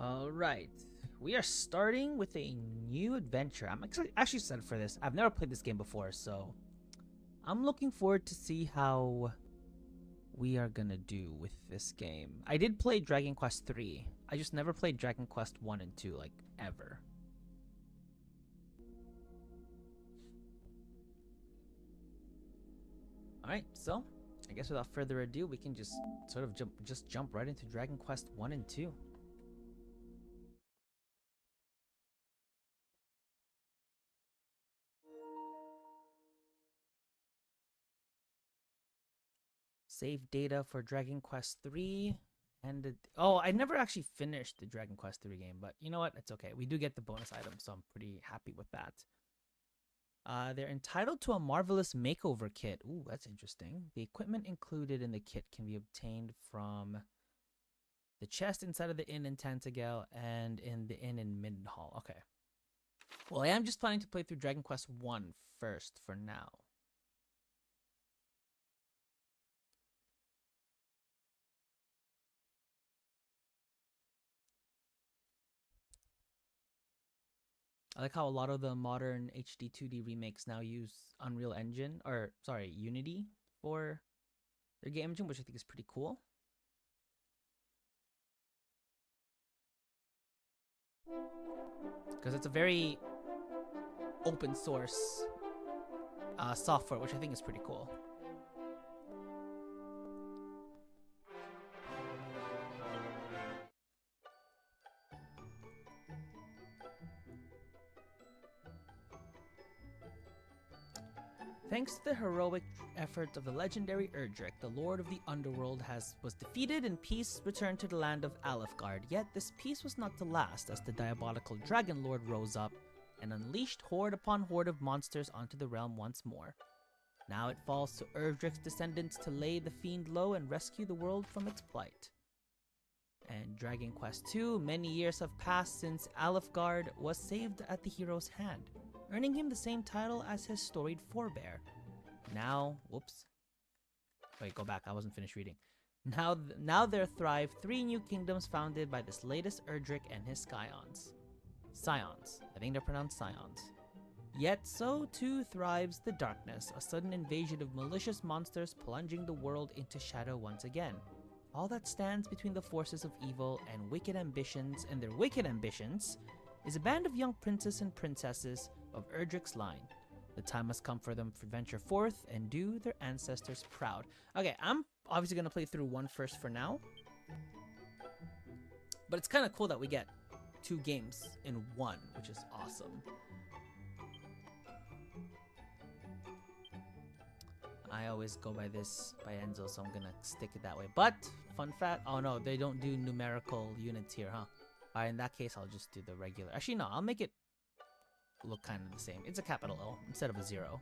Alright, we are starting with a new adventure. I'm actually excited for this. I've never played this game before, so I'm looking forward to see how we are gonna do with this game. I did play Dragon Quest 3. I just never played Dragon Quest 1 and 2, like, ever. Alright, so I guess without further ado, we can just sort of jump right into Dragon Quest 1 and 2. Save data for Dragon Quest 3. And I never actually finished the Dragon Quest 3 game, but you know what? It's okay. We do get the bonus items, so I'm pretty happy with that. They're entitled to a marvelous makeover kit. Ooh, that's interesting. The equipment included in the kit can be obtained from the chest inside of the inn in Tantagel and in the inn in Middenhall. Okay. Well, I am just planning to play through Dragon Quest 1 first for now. I like how a lot of the modern HD 2D remakes now use Unreal Engine, or sorry, Unity for their game engine, which I think is pretty cool. Because it's a very open source software, which I think is pretty cool. Thanks to the heroic efforts of the legendary Erdrick, the Lord of the Underworld was defeated and peace returned to the land of Alefgard. Yet this peace was not to last, as the diabolical Dragon Lord rose up and unleashed horde upon horde of monsters onto the realm once more. Now it falls to Erdrick's descendants to lay the fiend low and rescue the world from its plight. And Dragon Quest II, many years have passed since Alefgard was saved at the hero's hand, earning him the same title as his storied forebear. Now, whoops. Wait, go back, I wasn't finished reading. Now there thrive 3 new kingdoms founded by this latest Erdrick and his Scions. Scions. I think they're pronounced Scions. Yet so too thrives the darkness, a sudden invasion of malicious monsters plunging the world into shadow once again. All that stands between the forces of evil and their wicked ambitions is a band of young princes and princesses of Erdrick's line. The time has come for them to venture forth and do their ancestors proud. Okay, I'm obviously going to play through 1 first for now. But it's kind of cool that we get 2 games in 1, which is awesome. I always go by Enzo, so I'm going to stick it that way. But, fun fact, oh no, they don't do numerical units here, huh? Alright, in that case, I'll just do the regular. Actually, no, I'll make it look kind of the same. It's a capital O instead of a 0.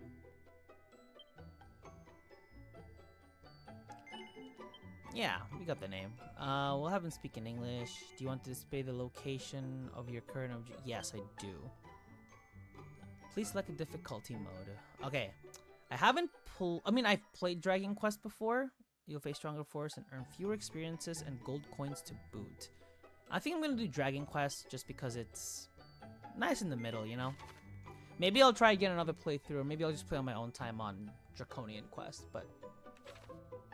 Yeah, we got the name. We'll have him speak in English. Do you want to display the location of your current object? Yes, I do. Please select a difficulty mode. Okay. I've played Dragon Quest before. You'll face stronger force and earn fewer experiences and gold coins to boot. I think I'm gonna do Dragon Quest just because it's nice in the middle, you know? Maybe I'll try again another playthrough, or maybe I'll just play on my own time on Draconian Quest, but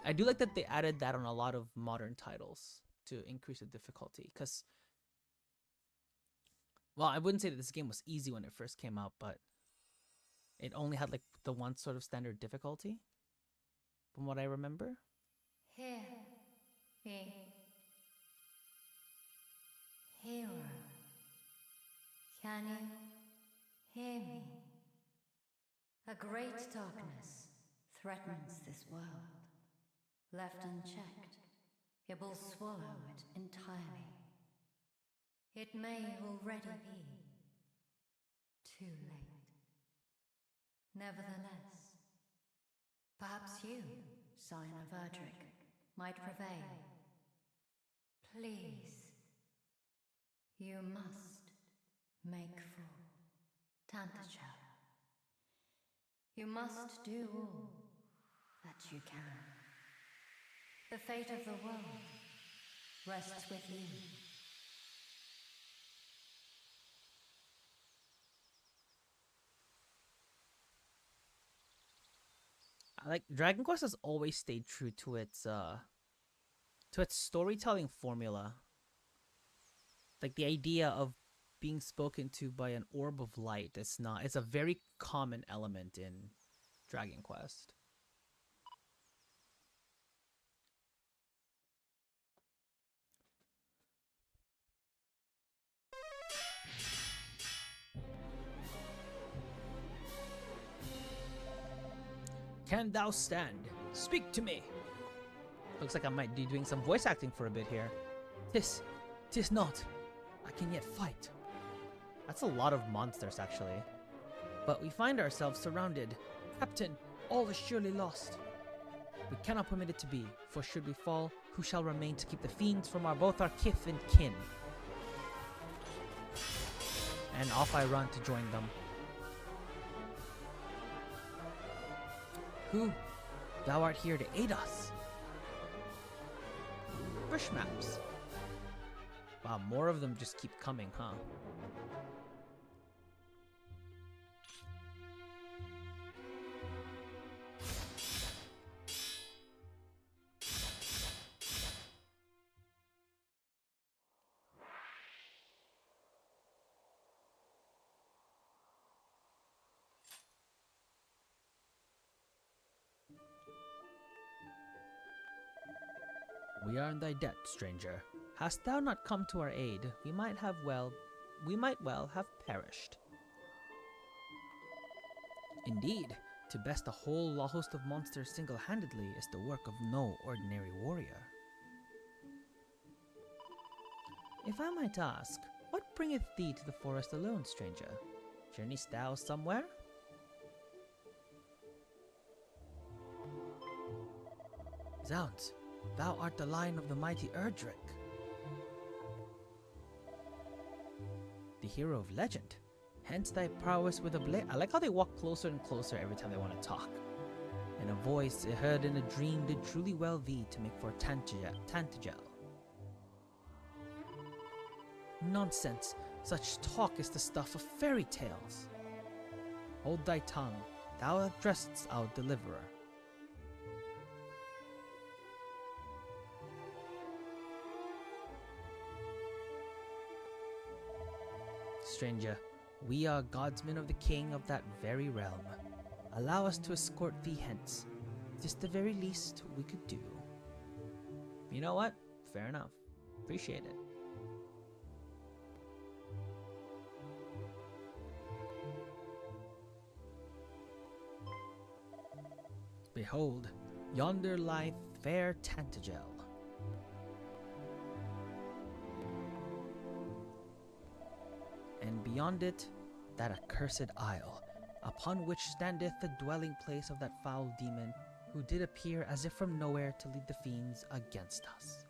I do like that they added that on a lot of modern titles to increase the difficulty, because, well, I wouldn't say that this game was easy when it first came out, but it only had like the one sort of standard difficulty, from what I remember. Here, hero, can you hear me? A great darkness threatens this world. Left unchecked, it will swallow it entirely. It may already be too late. Nevertheless, perhaps you, Scion of Erdrick, might prevail. Please, you must make for Tantagel. You must do all that you can. The fate of the world rests with you. Like Dragon Quest has always stayed true to its storytelling formula. Like the idea of being spoken to by an orb of light. It's a very common element in Dragon Quest. Can thou stand? Speak to me. Looks like I might be doing some voice acting for a bit here. Tis not. I can yet fight. That's a lot of monsters, actually. But we find ourselves surrounded. Captain, all is surely lost. We cannot permit it to be, for should we fall, who shall remain to keep the fiends from both our kith and kin? And off I run to join them. Who? Thou art here to aid us. Bush maps. Wow, more of them just keep coming, huh? We are in thy debt, stranger. Hast thou not come to our aid, we might well have perished. Indeed, to best a whole host of monsters single-handedly is the work of no ordinary warrior. If I might ask, what bringeth thee to the forest alone, stranger? Journeyst thou somewhere? Zounds, thou art the lion of the mighty Erdrick, the hero of legend. Hence thy prowess with a blade. I like how they walk closer and closer every time they want to talk. And a voice heard in a dream did truly well thee to make for Tantagel. Nonsense! Such talk is the stuff of fairy tales. Hold thy tongue, thou addressest our deliverer. Stranger, we are godsmen of the king of that very realm. Allow us to escort thee hence. 'Tis the very least we could do. You know what? Fair enough. Appreciate it. Behold, yonder lieth fair Tantagel. And beyond it, that accursed isle, upon which standeth the dwelling place of that foul demon, who did appear as if from nowhere to lead the fiends against us.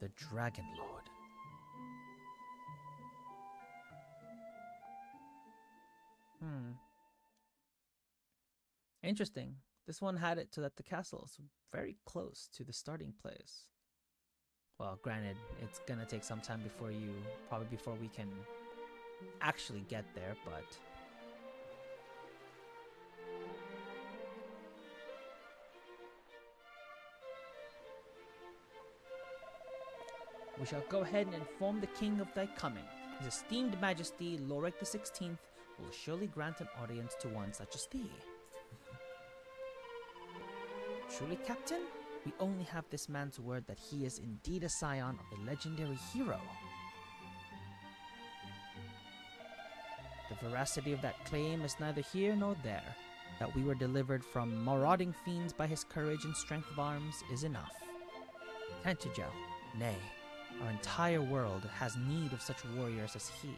The Dragon Lord. Interesting. This one had it so that the castle is very close to the starting place. Well, granted, it's gonna take some time probably before we can actually get there, but... We shall go ahead and inform the king of thy coming. His esteemed majesty, Lorik the 16th, will surely grant an audience to one such as thee. Truly, Captain? We only have this man's word that he is indeed a scion of a legendary hero. The veracity of that claim is neither here nor there. That we were delivered from marauding fiends by his courage and strength of arms is enough. Tantagel, nay, our entire world has need of such warriors as he.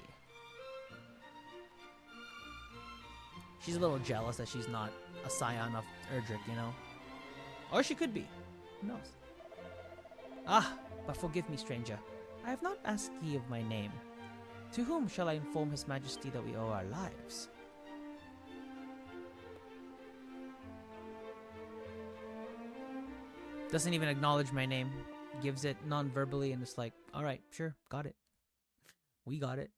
She's a little jealous that she's not a scion of Erdrick, you know? Or she could be. Who knows? Ah, but forgive me, stranger. I have not asked ye of my name. To whom shall I inform his majesty that we owe our lives? Doesn't even acknowledge my name. Gives it non-verbally and it's like, alright, sure, got it. We got it.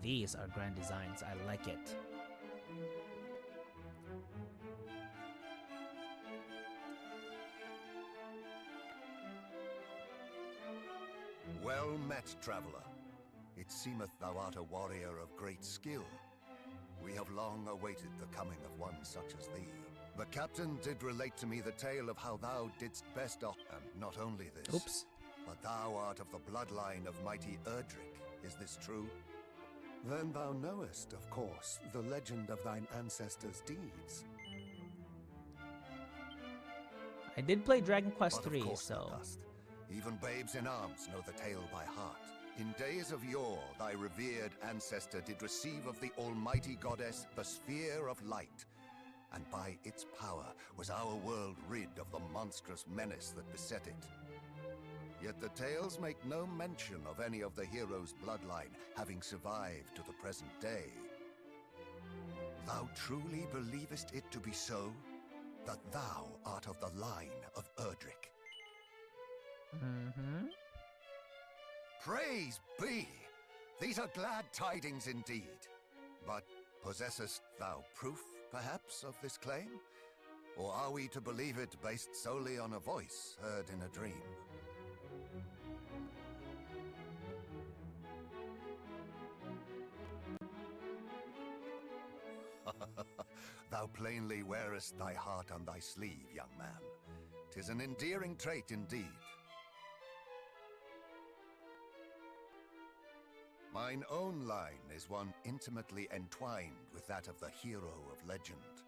these are grand designs. I like it. Well met, traveler. It seemeth thou art a warrior of great skill. We have long awaited the coming of one such as thee. The captain did relate to me the tale of how thou didst best and not only this, Oops. but thou art of the bloodline of mighty Erdrick. Is this true? Then thou knowest, of course, the legend of thine ancestors' deeds. I did play Dragon Quest But of 3, course so... thou dost. Even babes in arms know the tale by heart. In days of yore, thy revered ancestor did receive of the almighty goddess the sphere of light, and by its power was our world rid of the monstrous menace that beset it. Yet the tales make no mention of any of the heroes' bloodline having survived to the present day. Thou truly believest it to be so? That thou art of the line of Erdrick? Mm-hmm. Praise be! These are glad tidings indeed. But possessest thou proof, perhaps, of this claim? Or are we to believe it based solely on a voice heard in a dream? Thou plainly wearest thy heart on thy sleeve, young man. 'Tis an endearing trait indeed. Mine own line is one intimately entwined with that of the hero of legend.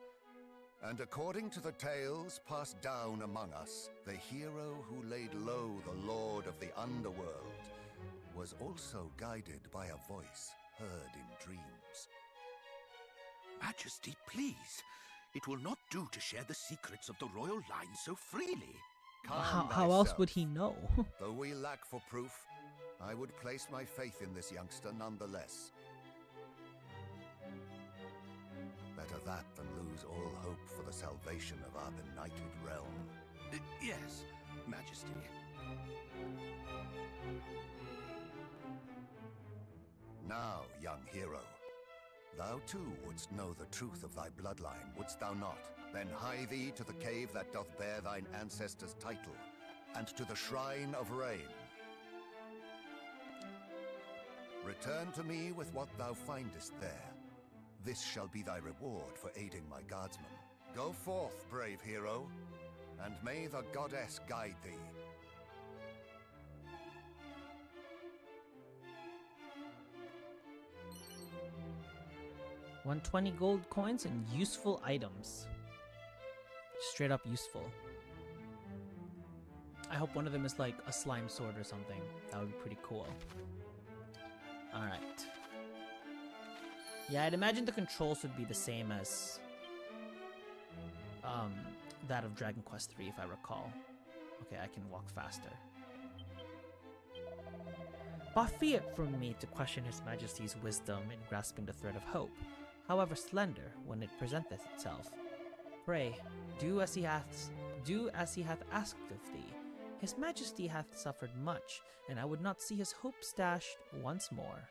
And according to the tales passed down among us, the hero who laid low the lord of the underworld was also guided by a voice heard in dreams. Majesty, please. It will not do to share the secrets of the royal line so freely. How else would he know? Though we lack for proof, I would place my faith in this youngster nonetheless. Better that than lose all hope for the salvation of our benighted realm. Yes, Majesty. Now, young hero, thou too wouldst know the truth of thy bloodline, wouldst thou not? Then hie thee to the cave that doth bear thine ancestors' title, and to the Shrine of Rain. Return to me with what thou findest there. This shall be thy reward for aiding my guardsmen. Go forth, brave hero, and may the goddess guide thee. 120 gold coins and useful items. Straight up useful. I hope one of them is like a slime sword or something. That would be pretty cool. Alright. Yeah, I'd imagine the controls would be the same as that of Dragon Quest 3 if I recall. Okay, I can walk faster. But be it from me to question His Majesty's wisdom in grasping the thread of hope, however slender when it presenteth itself. Pray, do as he hath asked of thee. His Majesty hath suffered much, and I would not see his hopes dashed once more.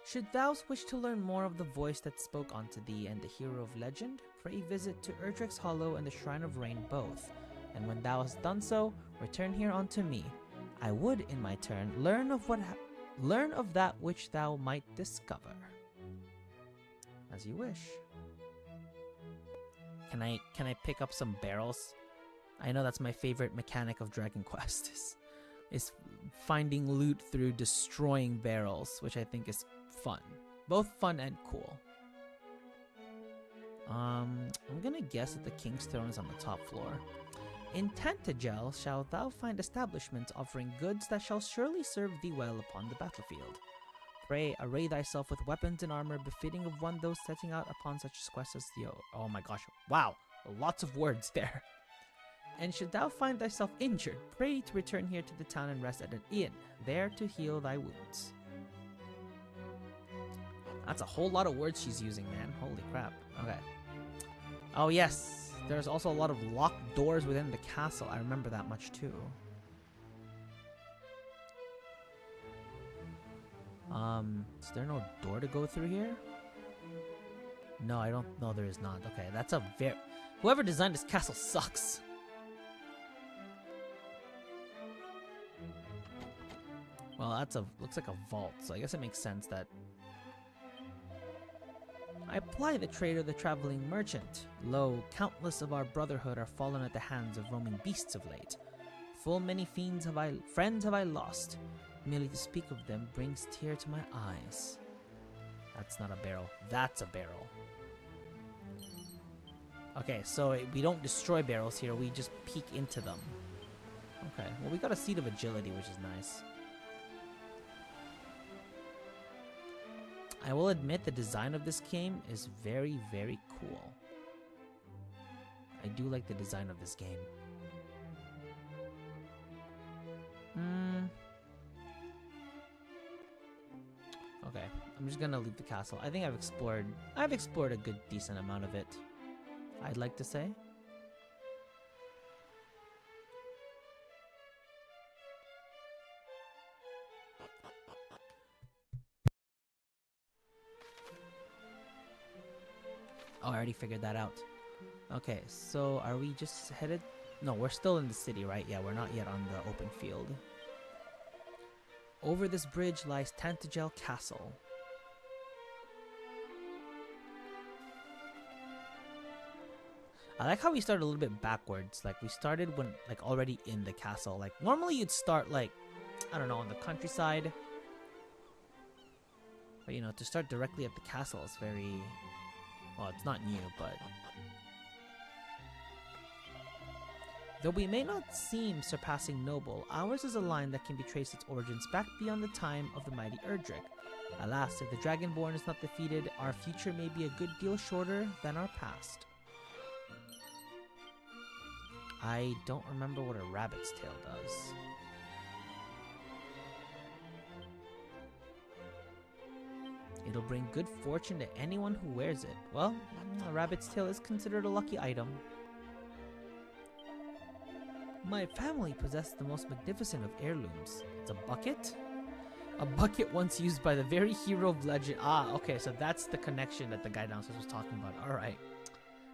Should thou wish to learn more of the voice that spoke unto thee and the hero of legend, pray visit to Erdrick's Hollow and the Shrine of Rain both, and when thou hast done so, return here unto me. I would, in my turn, learn of that which thou might discover. As you wish. Can I pick up some barrels? I know that's my favorite mechanic of Dragon Quest is finding loot through destroying barrels, which I think is fun. Both fun and cool. I'm gonna guess that the King's Throne is on the top floor. In Tantagel shalt thou find establishments offering goods that shall surely serve thee well upon the battlefield. Pray, array thyself with weapons and armor befitting of one those setting out upon such a quest as thee. Oh my gosh, wow, lots of words there. And should thou find thyself injured, pray to return here to the town and rest at an inn, there to heal thy wounds. That's a whole lot of words she's using, man. Holy crap. Okay. Oh yes, there's also a lot of locked doors within the castle. I remember that much too. Is there no door to go through here? No, I don't. No, there is not. Okay, that's a very... Whoever designed this castle sucks. Well, that's a... looks like a vault, so I guess it makes sense that... I ply the trade of the traveling merchant. Lo, countless of our brotherhood are fallen at the hands of roaming beasts of late. Full many friends have I lost. Merely to speak of them brings tear to my eyes. That's not a barrel. That's a barrel. Okay, so we don't destroy barrels here. We just peek into them. Okay, well, we got a seed of agility, which is nice. I will admit the design of this game is very, very cool. I do like the design of this game. Okay, I'm just gonna leave the castle. I think I've explored a good decent amount of it, I'd like to say. Oh, I already figured that out. Okay, so are we just headed? No, we're still in the city, right? Yeah, we're not yet on the open field. Over this bridge lies Tantagel Castle. I like how we started a little bit backwards. Like, we started when, like, already in the castle. Like, normally you'd start, like, I don't know, on the countryside. But, you know, to start directly at the castle is very... Well, it's not new, but... Though we may not seem surpassing noble, ours is a line that can be traced its origins back beyond the time of the mighty Erdrick. Alas, if the Dragonborn is not defeated, our future may be a good deal shorter than our past. I don't remember what a rabbit's tail does. It'll bring good fortune to anyone who wears it. Well, a rabbit's tail is considered a lucky item. My family possessed the most magnificent of heirlooms. It's a bucket? A bucket once used by the very hero of legend. Ah, okay, so that's the connection that the guy downstairs was talking about. Alright.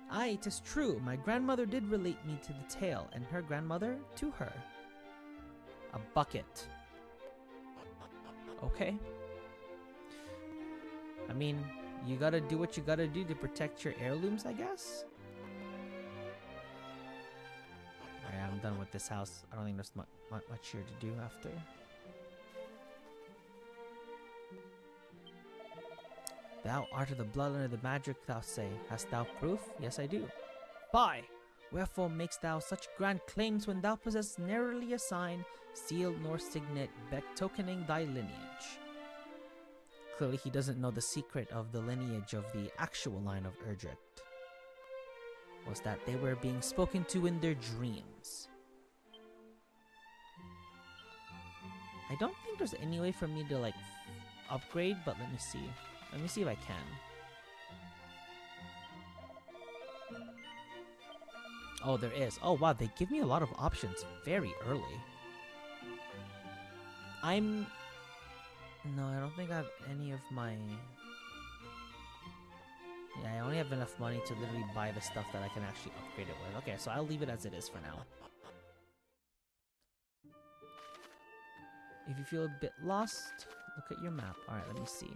Aye, 'tis true. My grandmother did relate me to the tale, and her grandmother to her. A bucket. Okay. I mean, you gotta do what you gotta do to protect your heirlooms, I guess? Alright, I'm done with this house. I don't think there's much here to do after. Thou art of the bloodline of the magic, thou say. Hast thou proof? Yes, I do. Fie! Wherefore makest thou such grand claims when thou possess narrowly a sign, seal nor signet, betokening thy lineage? Clearly he doesn't know the secret of the lineage of the actual line of Erdrick. Was that they were being spoken to in their dreams. I don't think there's any way for me to, like, upgrade, but let me see. Let me see if I can. Oh, there is. Oh, wow, they give me a lot of options very early. No, I don't think I have any of my... Yeah, I only have enough money to literally buy the stuff that I can actually upgrade it with. Okay, so I'll leave it as it is for now. If you feel a bit lost, look at your map. Alright, let me see.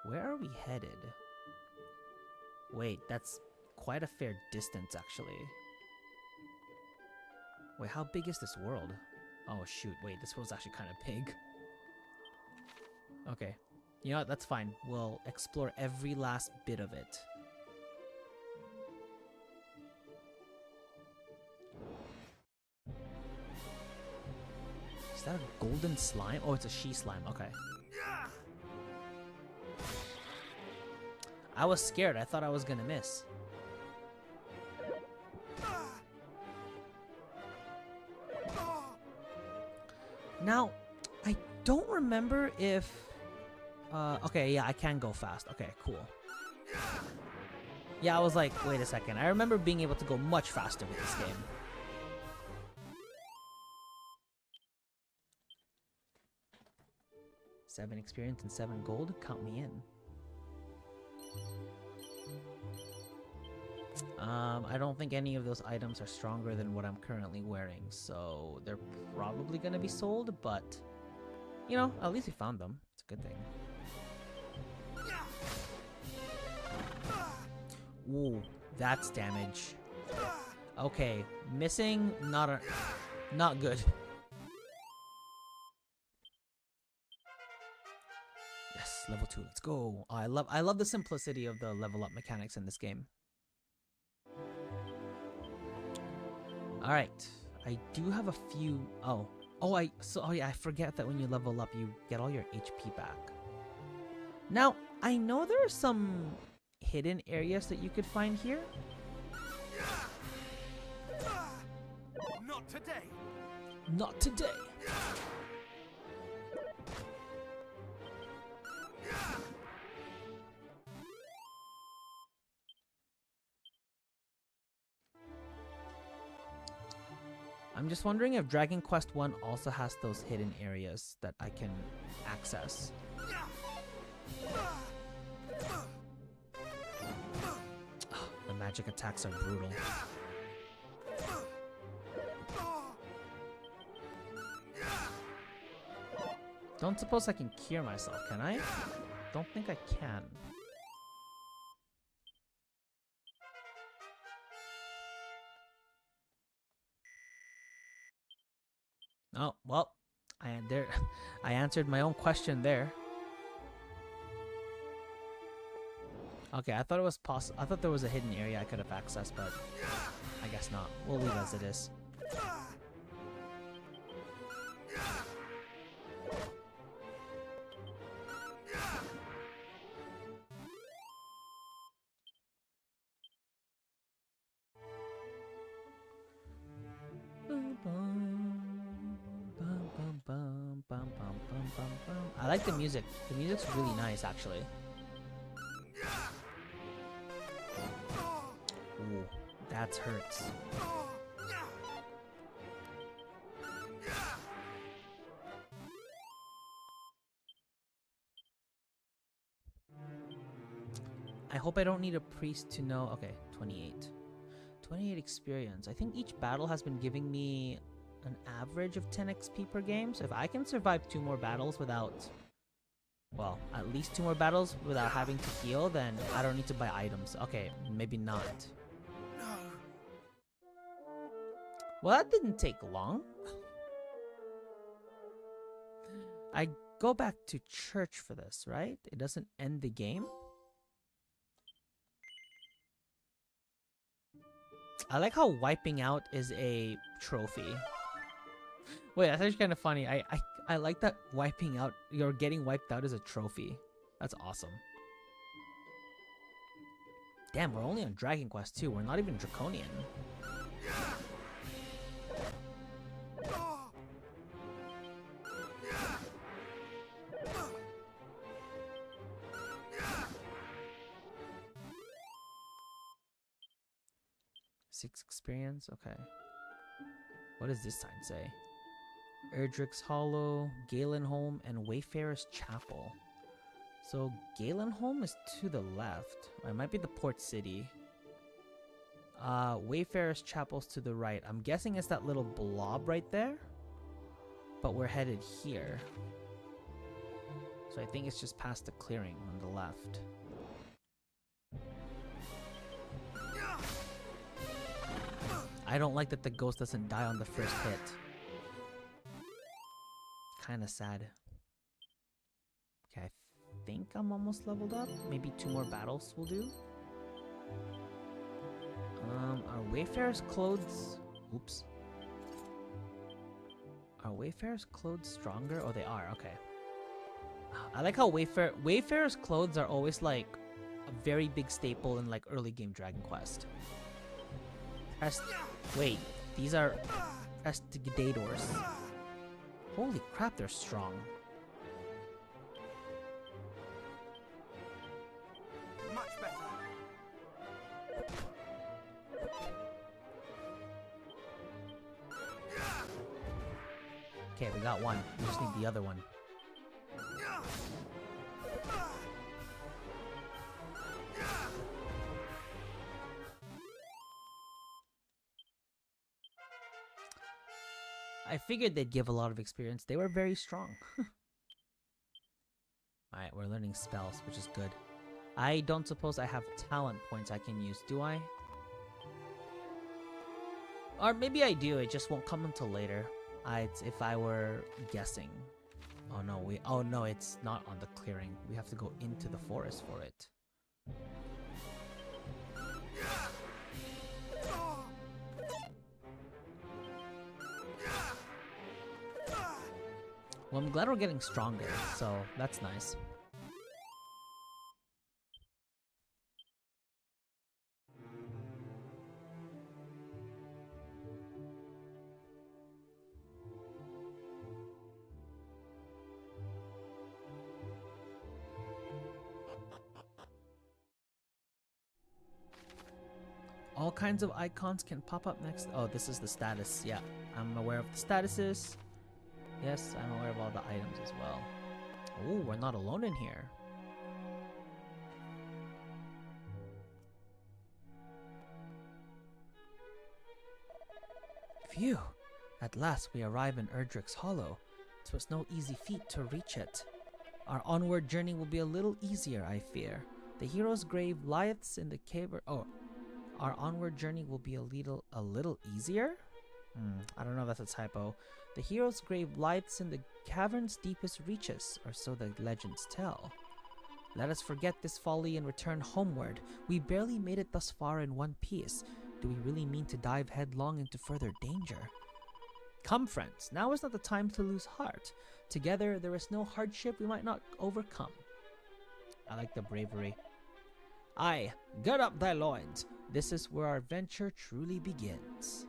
Where are we headed? Wait, that's quite a fair distance, actually. Wait, how big is this world? Oh, shoot, wait, this world's actually kind of big. Okay. You know what, that's fine. We'll explore every last bit of it. Is that a golden slime? Oh, it's a she slime. Okay. I was scared. I thought I was gonna miss. Now, I don't remember if... okay, yeah, I can go fast. Okay, cool. Yeah, I was like, wait a second. I remember being able to go much faster with this game. Seven experience and 7 gold. Count me in. I don't think any of those items are stronger than what I'm currently wearing, so they're probably gonna be sold, but you know, at least we found them. It's a good thing. Ooh, that's damage. Okay, missing, not good. Yes, level 2, let's go. Oh, I love the simplicity of the level up mechanics in this game. All right, I do have a few. Oh yeah, I forget that when you level up, you get all your HP back. Now, I know there are some hidden areas that you could find here. Not today. Not today. I'm just wondering if Dragon Quest 1 also has those hidden areas that I can access. Oh, the magic attacks are brutal. Don't suppose I can cure myself, can I? Don't think I can. Oh, well, I answered my own question there. Okay, I thought it was I thought there was a hidden area I could have accessed, but I guess not. We'll leave as it is. I like the music. The music's really nice, actually. Ooh, that hurts. I hope I don't need a priest to know. Okay, 28. 28 experience. I think each battle has been giving me an average of 10 XP per game. So if I can survive 2 more battles without, well, at least 2 more battles without having to heal, then I don't need to buy items. Okay, maybe not. No. Well, that didn't take long. I go back to church for this, right? It doesn't end the game. I like how wiping out is a trophy. Wait, that's actually kind of funny. I like that wiping out, you're getting wiped out as a trophy. That's awesome. Damn, we're only on Dragon Quest 2. We're not even Draconian. Six experience? Okay. What does this sign say? Erdrick's Hollow, Galenholm, and Wayfarer's Chapel. So Galenholm is to the left. It might be the port city. Wayfarer's Chapel's to the right. I'm guessing it's that little blob right there. But we're headed here. So I think it's just past the clearing on the left. I don't like that the ghost doesn't die on the first hit. Kinda sad. Okay, I think I'm almost leveled up. Maybe 2 more battles will do. Are Wayfarer's clothes... Oops. Are Wayfarer's clothes stronger? Oh, they are. Okay. I like how Wayfarer's clothes are always like a very big staple in like early game Dragon Quest. Wait, these are Prestigitators. Holy crap, they're strong. Much better. Okay, we got one. We just need the other one. I figured they'd give a lot of experience. They were very strong. Alright, we're learning spells, which is good. I don't suppose I have talent points I can use, do I? Or maybe I do, it just won't come until later. If I were guessing. Oh no, it's not on the clearing. We have to go into the forest for it. Well, I'm glad we're getting stronger, so that's nice. All kinds of icons can pop up next. Oh, this is the status. Yeah, I'm aware of the statuses. Yes, I'm aware of all the items as well. Oh, we're not alone in here. Phew! At last we arrive in Erdrick's Hollow. 'Twas no easy feat to reach it. Our onward journey will be a little easier, I fear. The hero's grave lieth in the cave. Our onward journey will be a little easier? I don't know if that's a typo. The hero's grave lies in the cavern's deepest reaches, or so the legends tell. Let us forget this folly and return homeward. We barely made it thus far in one piece. Do we really mean to dive headlong into further danger? Come, friends, now is not the time to lose heart. Together there is no hardship we might not overcome. I like the bravery. Aye, gird up thy loins. This is where our venture truly begins.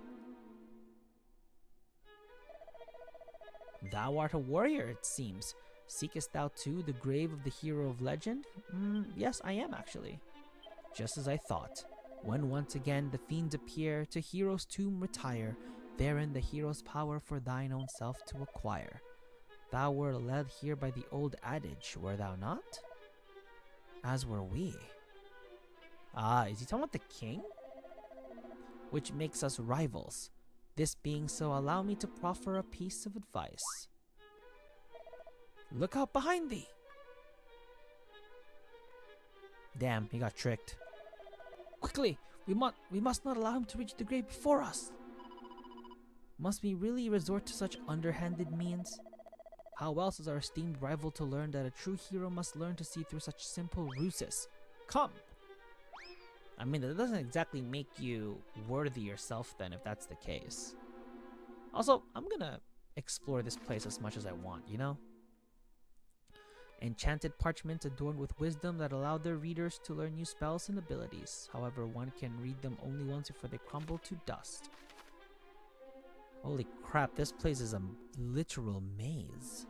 Thou art a warrior, it seems. Seekest thou too the grave of the hero of legend? Yes, I am actually. Just as I thought. When once again the fiends appear, to hero's tomb retire, therein the hero's power for thine own self to acquire. Thou wert led here by the old adage, were thou not? As were we. Ah, is he talking about the king? Which makes us rivals. This being so, allow me to proffer a piece of advice. Look out behind thee! Damn, he got tricked. Quickly! We must not allow him to reach the grave before us! Must we really resort to such underhanded means? How else is our esteemed rival to learn that a true hero must learn to see through such simple ruses? Come! I mean, that doesn't exactly make you worthy yourself then, if that's the case. Also, I'm gonna explore this place as much as I want, you know? Enchanted parchments adorned with wisdom that allow their readers to learn new spells and abilities. However, one can read them only once before they crumble to dust. Holy crap, this place is a literal maze.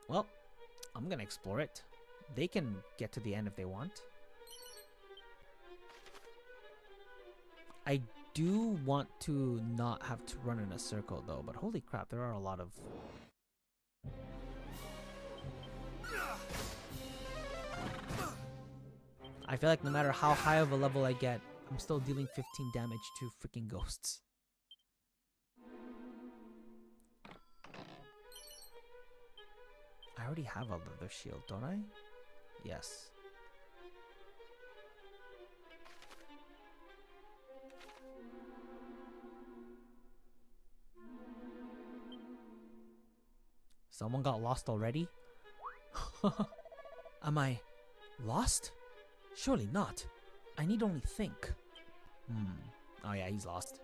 Well, I'm gonna explore it. They can get to the end if they want. I do want to not have to run in a circle though, but holy crap, there are a lot of... I feel like no matter how high of a level I get, I'm still dealing 15 damage to freaking ghosts. I already have a leather shield, don't I? Yes. Someone got lost already? Am I lost? Surely not. I need only think. Oh yeah, he's lost.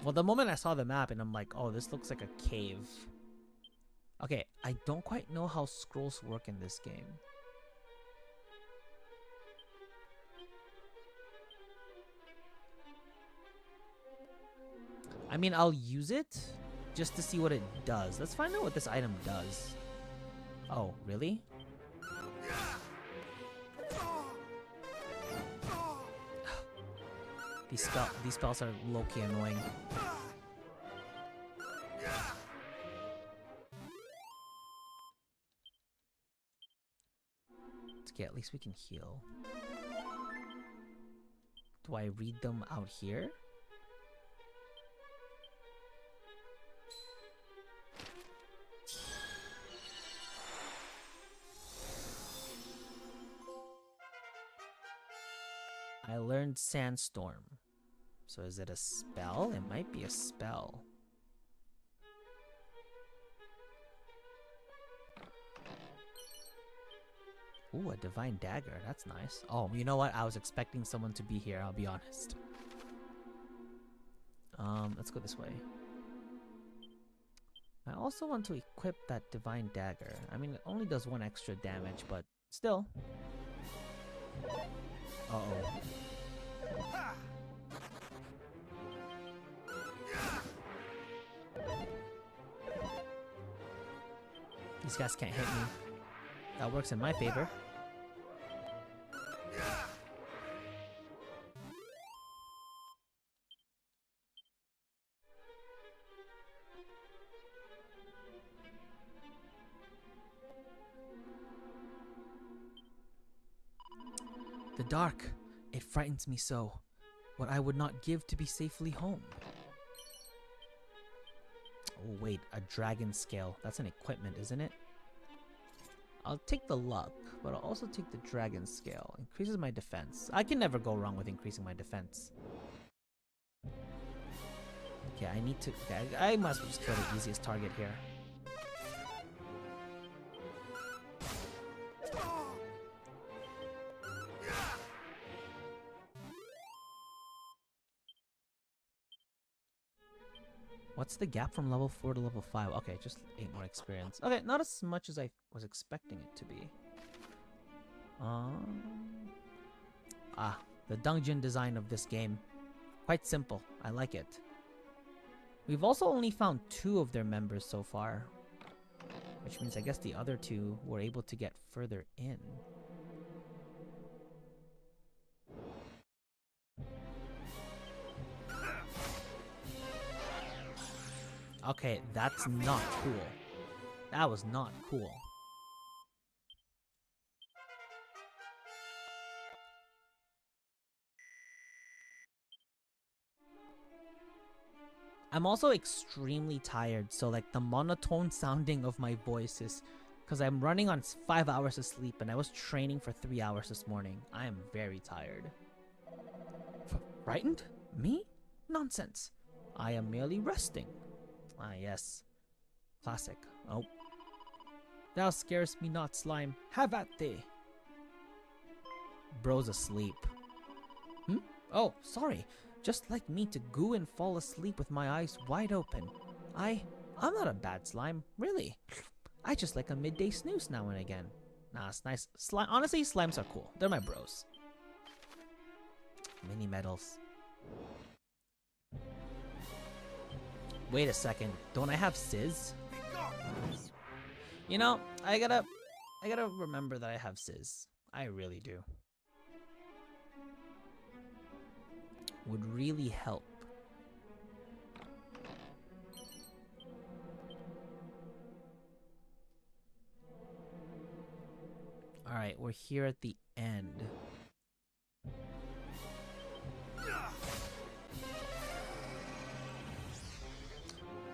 Well, the moment I saw the map and I'm like, oh, this looks like a cave. Okay, I don't quite know how scrolls work in this game. I mean, I'll use it just to see what it does. Let's find out what this item does. Oh, really? These spells are low-key annoying. Okay, at least we can heal. Do I read them out here? I learned Sandstorm. So is it a spell? It might be a spell. Ooh, a divine dagger. That's nice. Oh, you know what? I was expecting someone to be here, I'll be honest. Let's go this way. I also want to equip that divine dagger. I mean, it only does 1 extra damage, but still. Uh-oh. These guys can't hit me. That works in my favor. The dark, it frightens me so. What I would not give to be safely home. Oh wait, a dragon scale. That's an equipment, isn't it? I'll take the luck, but I'll also take the dragon scale. Increases my defense. I can never go wrong with increasing my defense. Okay, I need to... Okay, I might as well just kill the easiest target here. What's the gap from level 4 to level 5? Okay, just 8 more experience. Okay, not as much as I was expecting it to be. The dungeon design of this game. Quite simple. I like it. We've also only found 2 of their members so far. Which means I guess the other 2 were able to get further in. Okay, that's not cool. That was not cool. I'm also extremely tired, so like the monotone sounding of my voice is because I'm running on 5 hours of sleep and I was training for 3 hours this morning. I am very tired. Frightened? Me? Nonsense. I am merely resting. Ah, yes. Classic. Oh. Thou scarest me not, slime. Have at thee. Bro's asleep. Oh, sorry. Just like me to goo and fall asleep with my eyes wide open. I'm not a bad slime, really. I just like a midday snooze now and again. Nah, it's nice. Honestly, slimes are cool. They're my bros. Mini medals. Wait a second, don't I have Sizz? You know, I gotta remember that I have Sizz. I really do. Would really help. Alright, we're here at the end.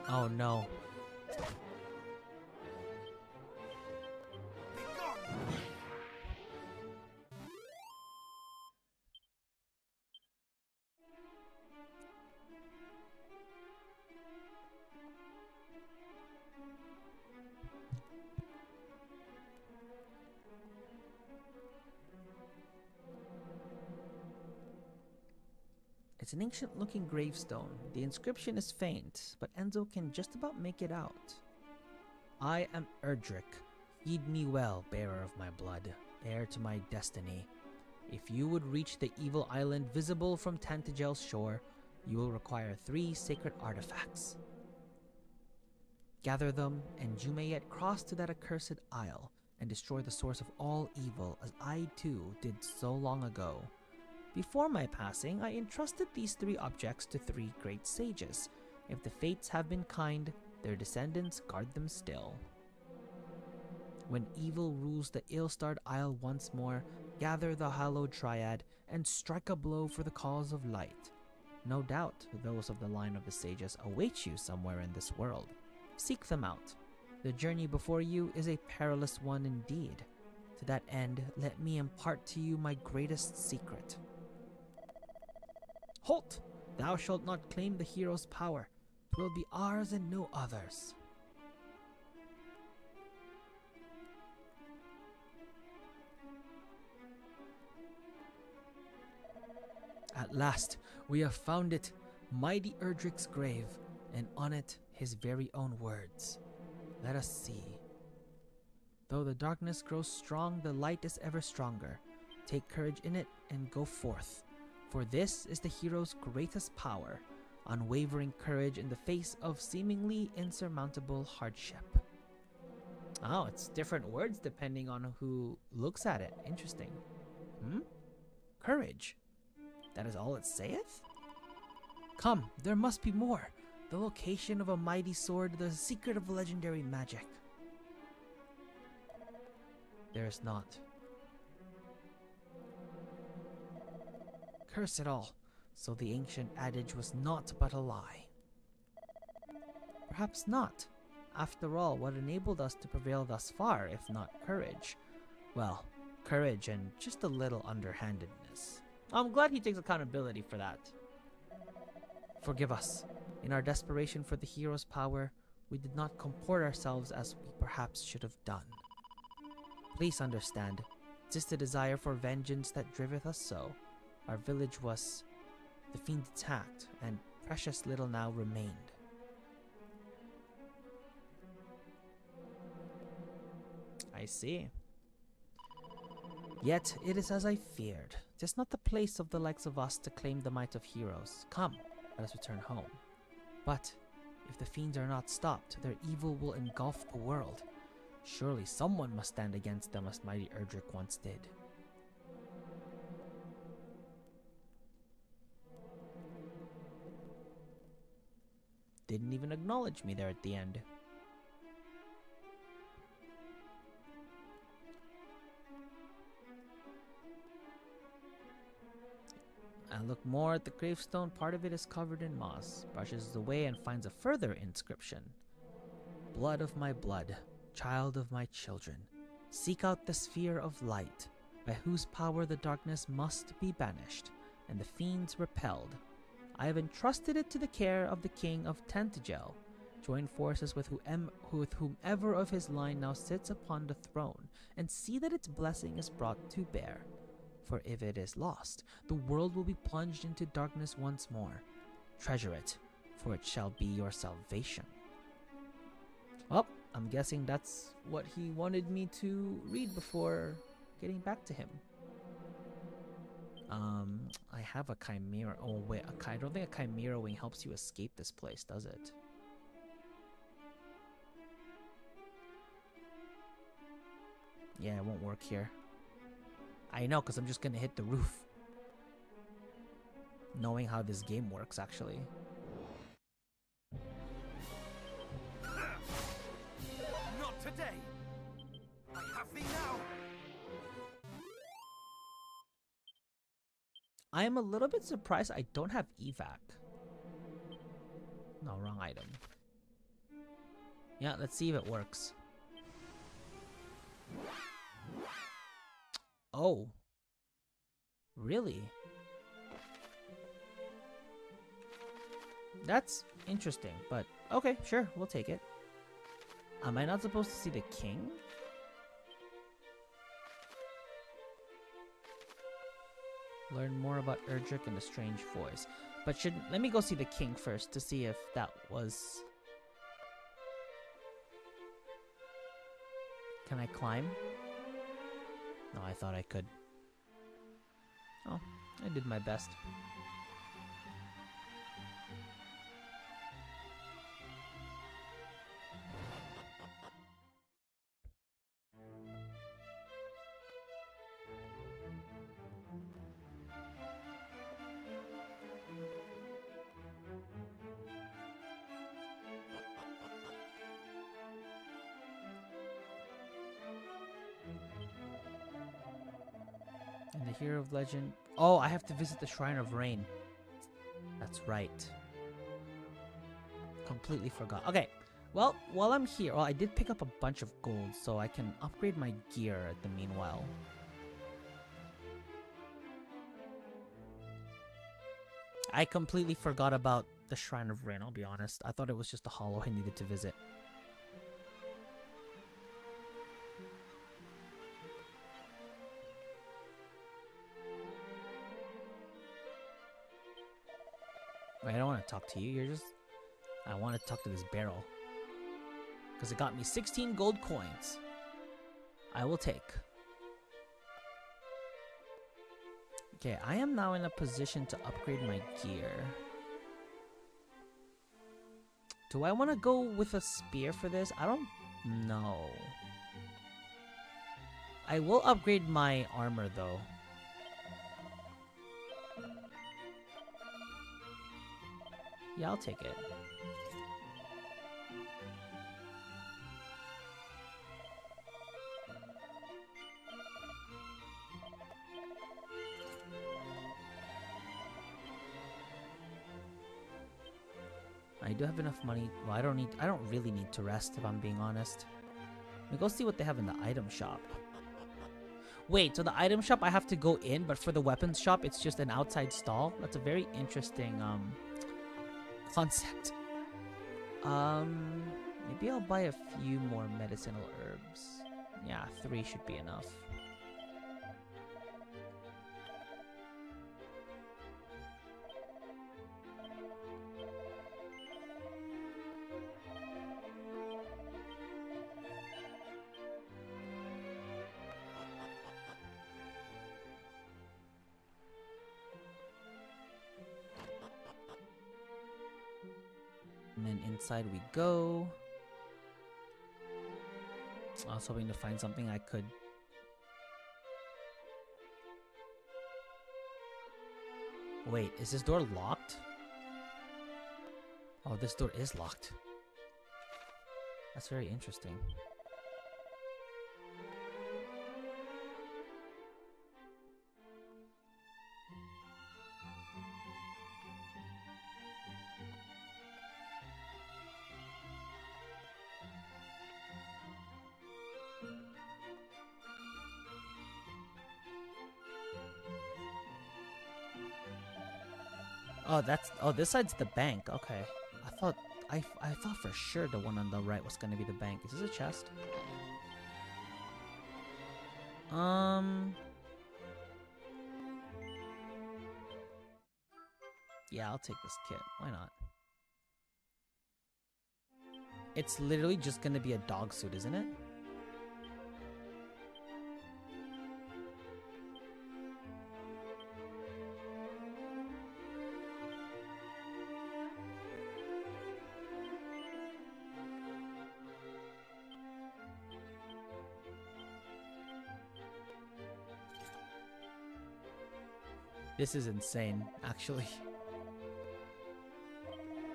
Oh no. It's an ancient-looking gravestone. The inscription is faint, but Enzo can just about make it out. I am Erdrick. Heed me well, bearer of my blood, heir to my destiny. If you would reach the evil island visible from Tantagel's shore, you will require 3 sacred artifacts. Gather them, and you may yet cross to that accursed isle and destroy the source of all evil, as I too did so long ago. Before my passing, I entrusted these 3 objects to 3 great sages. If the fates have been kind, their descendants guard them still. When evil rules the ill-starred isle once more, gather the hallowed triad and strike a blow for the cause of light. No doubt those of the line of the sages await you somewhere in this world. Seek them out. The journey before you is a perilous one indeed. To that end, let me impart to you my greatest secret. Halt! Thou shalt not claim the hero's power. 'Twill be ours and no others. At last, we have found it, mighty Erdric's grave, and on it his very own words. Let us see. Though the darkness grows strong, the light is ever stronger. Take courage in it and go forth, for this is the hero's greatest power, unwavering courage in the face of seemingly insurmountable hardship. Oh, it's different words depending on who looks at it. Interesting. Courage. That is all it saith? Come, there must be more. The location of a mighty sword, the secret of legendary magic. There is not. Curse it all. So the ancient adage was naught but a lie. Perhaps not. After all, what enabled us to prevail thus far, if not courage? Well, courage and just a little underhandedness. I'm glad he takes accountability for that. Forgive us. In our desperation for the hero's power, we did not comport ourselves as we perhaps should have done. Please understand, 'tis the desire for vengeance that driveth us so. Our village was the fiend attacked, and precious little now remained. I see. Yet it is as I feared. 'Tis not the place of the likes of us to claim the might of heroes. Come, let us return home. But if the fiends are not stopped, their evil will engulf the world. Surely someone must stand against them as mighty Erdrick once did. Didn't even acknowledge me there at the end. I look more at the gravestone. Part of it is covered in moss. Brushes it away and finds a further inscription. Blood of my blood, child of my children, seek out the sphere of light, by whose power the darkness must be banished, and the fiends repelled. I have entrusted it to the care of the king of Tantagel. Join forces with whomever of his line now sits upon the throne, and see that its blessing is brought to bear. For if it is lost, the world will be plunged into darkness once more. Treasure it, for it shall be your salvation. Well, I'm guessing that's what he wanted me to read before getting back to him. I have a chimera. Oh wait, I don't think a chimera wing helps you escape this place, does it? Yeah, it won't work here. I know, because I'm just gonna hit the roof. Knowing how this game works, actually. Not today. I have thee now. I am a little bit surprised I don't have evac. No, wrong item. Yeah, let's see if it works. Oh. Really? That's interesting, but okay, sure, we'll take it. Am I not supposed to see the king? Learn more about Erdrick and the strange voice. But let me go see the king first to see if that was... Can I climb? No, I thought I could. Oh, I did my best. And the Hero of Legend. Oh, I have to visit the Shrine of Rain. That's right. Completely forgot. Okay. Well, while I'm here, I did pick up a bunch of gold, so I can upgrade my gear at the meanwhile. I completely forgot about the Shrine of Rain, I'll be honest. I thought it was just a hollow I needed to visit. Wait, I don't want to talk to you. You're just... I want to talk to this barrel. Because it got me 16 gold coins. I will take. Okay, I am now in a position to upgrade my gear. Do I want to go with a spear for this? I don't know. I will upgrade my armor though. Yeah, I'll take it. I do have enough money. Well, I don't really need to rest if I'm being honest. Let me go see what they have in the item shop. Wait, so the item shop I have to go in, but for the weapons shop it's just an outside stall? That's a very interesting concept. Maybe I'll buy a few more medicinal herbs. Yeah, 3 should be enough. And then inside we go. I was hoping to find something I could... Wait, is this door locked? Oh, this door is locked. That's very interesting. Oh, this side's the bank. Okay. I thought for sure the one on the right was gonna be the bank. Is this a chest? Yeah, I'll take this kit. Why not? It's literally just gonna be a dog suit, isn't it? This is insane, actually.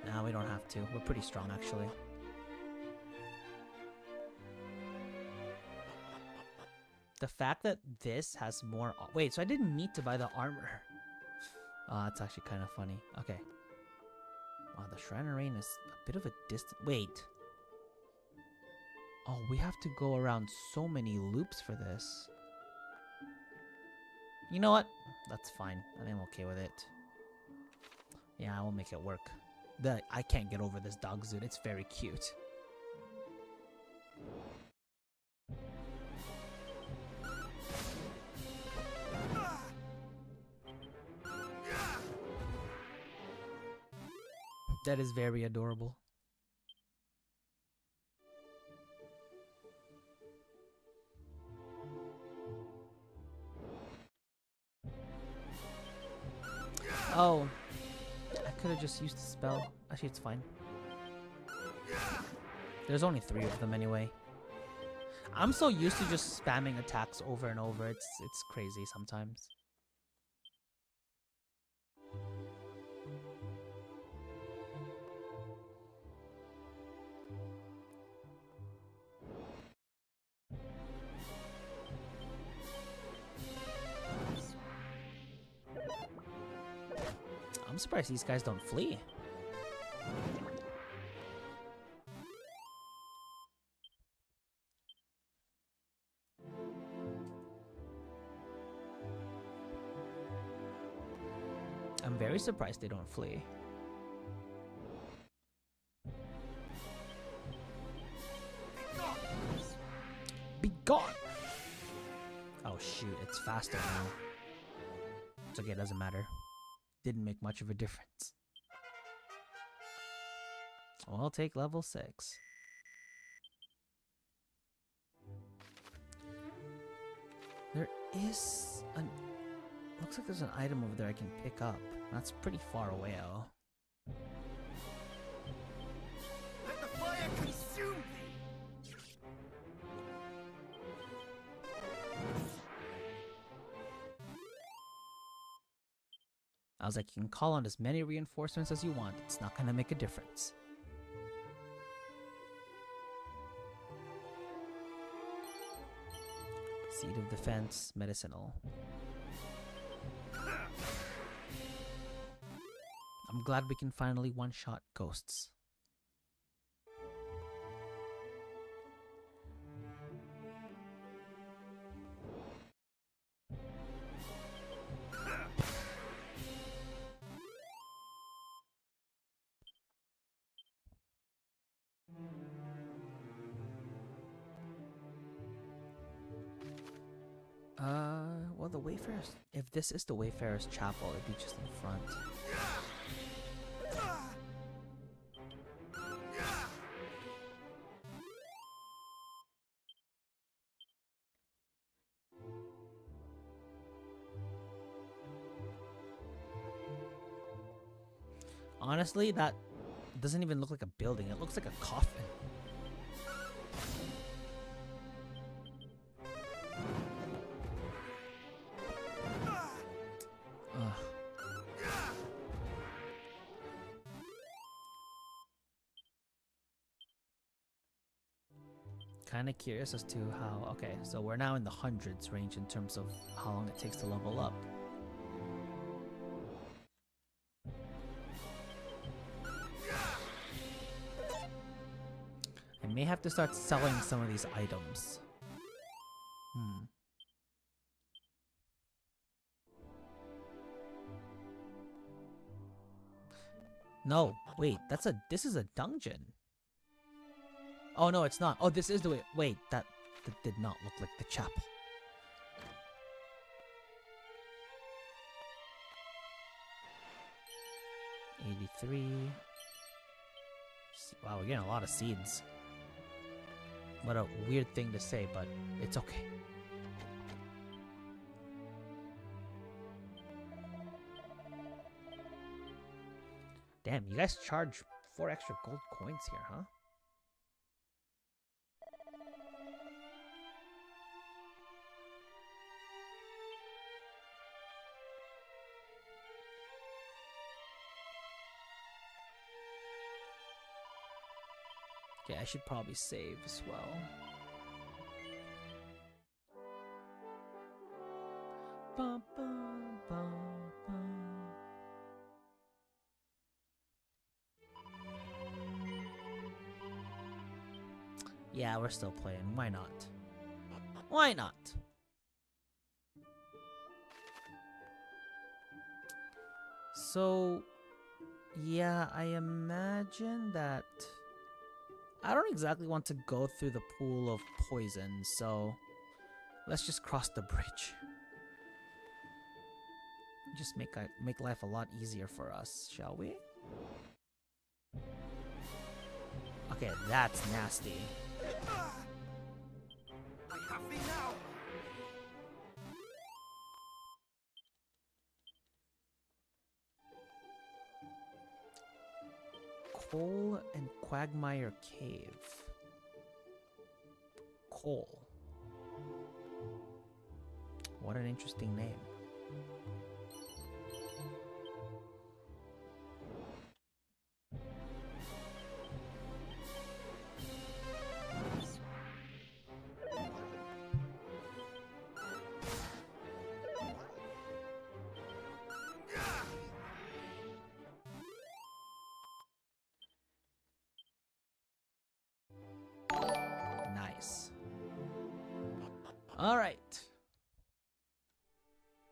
Nah, we don't have to. We're pretty strong, actually. The fact that this has more... Wait, so I didn't need to buy the armor. That's actually kind of funny. Okay. Wow, the Shrine of Rain is a bit of a distance... Wait. Oh, we have to go around so many loops for this. You know what? That's fine. I think I'm okay with it. Yeah, I will make it work. I can't get over this dog suit. It's very cute. That is very adorable. Oh, I could have just used the spell. Actually, it's fine. There's only 3 of them anyway. I'm so used to just spamming attacks over and over. It's crazy sometimes. surprised these guys don't flee. I'm very surprised they don't flee. Be gone! Oh shoot, it's faster now. It's okay, it doesn't matter. Didn't make much of a difference. I'll take level 6. There is an... Looks like there's an item over there I can pick up. That's pretty far away, oh. Let the fire consume thee! I was like, you can call on as many reinforcements as you want. It's not gonna make a difference. Seed of Defense, Medicinal. I'm glad we can finally one-shot ghosts. Well, the Wayfarer's... If this is the Wayfarer's Chapel, it'd be just in front. Honestly, that doesn't even look like a building. It looks like a coffin. Kind of curious as to how... Okay, so we're now in the hundreds range in terms of how long it takes to level up. I may have to start selling some of these items. No, wait, this is a dungeon. Oh no, it's not. Oh, this is the way. Wait, that did not look like the chapel. $83. Wow, we're getting a lot of seeds. What a weird thing to say, but it's okay. Damn, you guys charge 4 extra gold coins here, huh? Okay, I should probably save as well. Bum, bum, bum, bum. Yeah, we're still playing. Why not? Why not? So, yeah, I imagine that... I don't exactly want to go through the pool of poison, so let's just cross the bridge. Just make life a lot easier for us, shall we? Okay, that's nasty. I have thee now. Coal and Quagmire Cave. Coal. What an interesting name. Alright.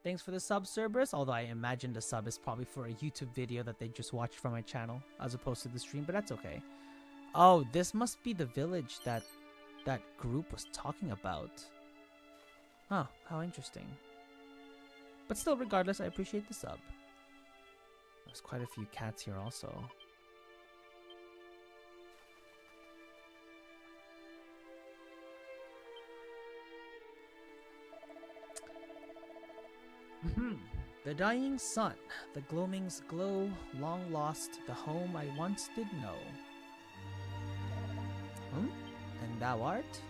Thanks for the sub, Cerberus, although I imagine the sub is probably for a YouTube video that they just watched from my channel as opposed to the stream, but that's okay. Oh, this must be the village that that group was talking about. Huh, how interesting. But still, regardless, I appreciate the sub. There's quite a few cats here also. The dying sun, the gloaming's glow, long lost, the home I once did know. And thou art?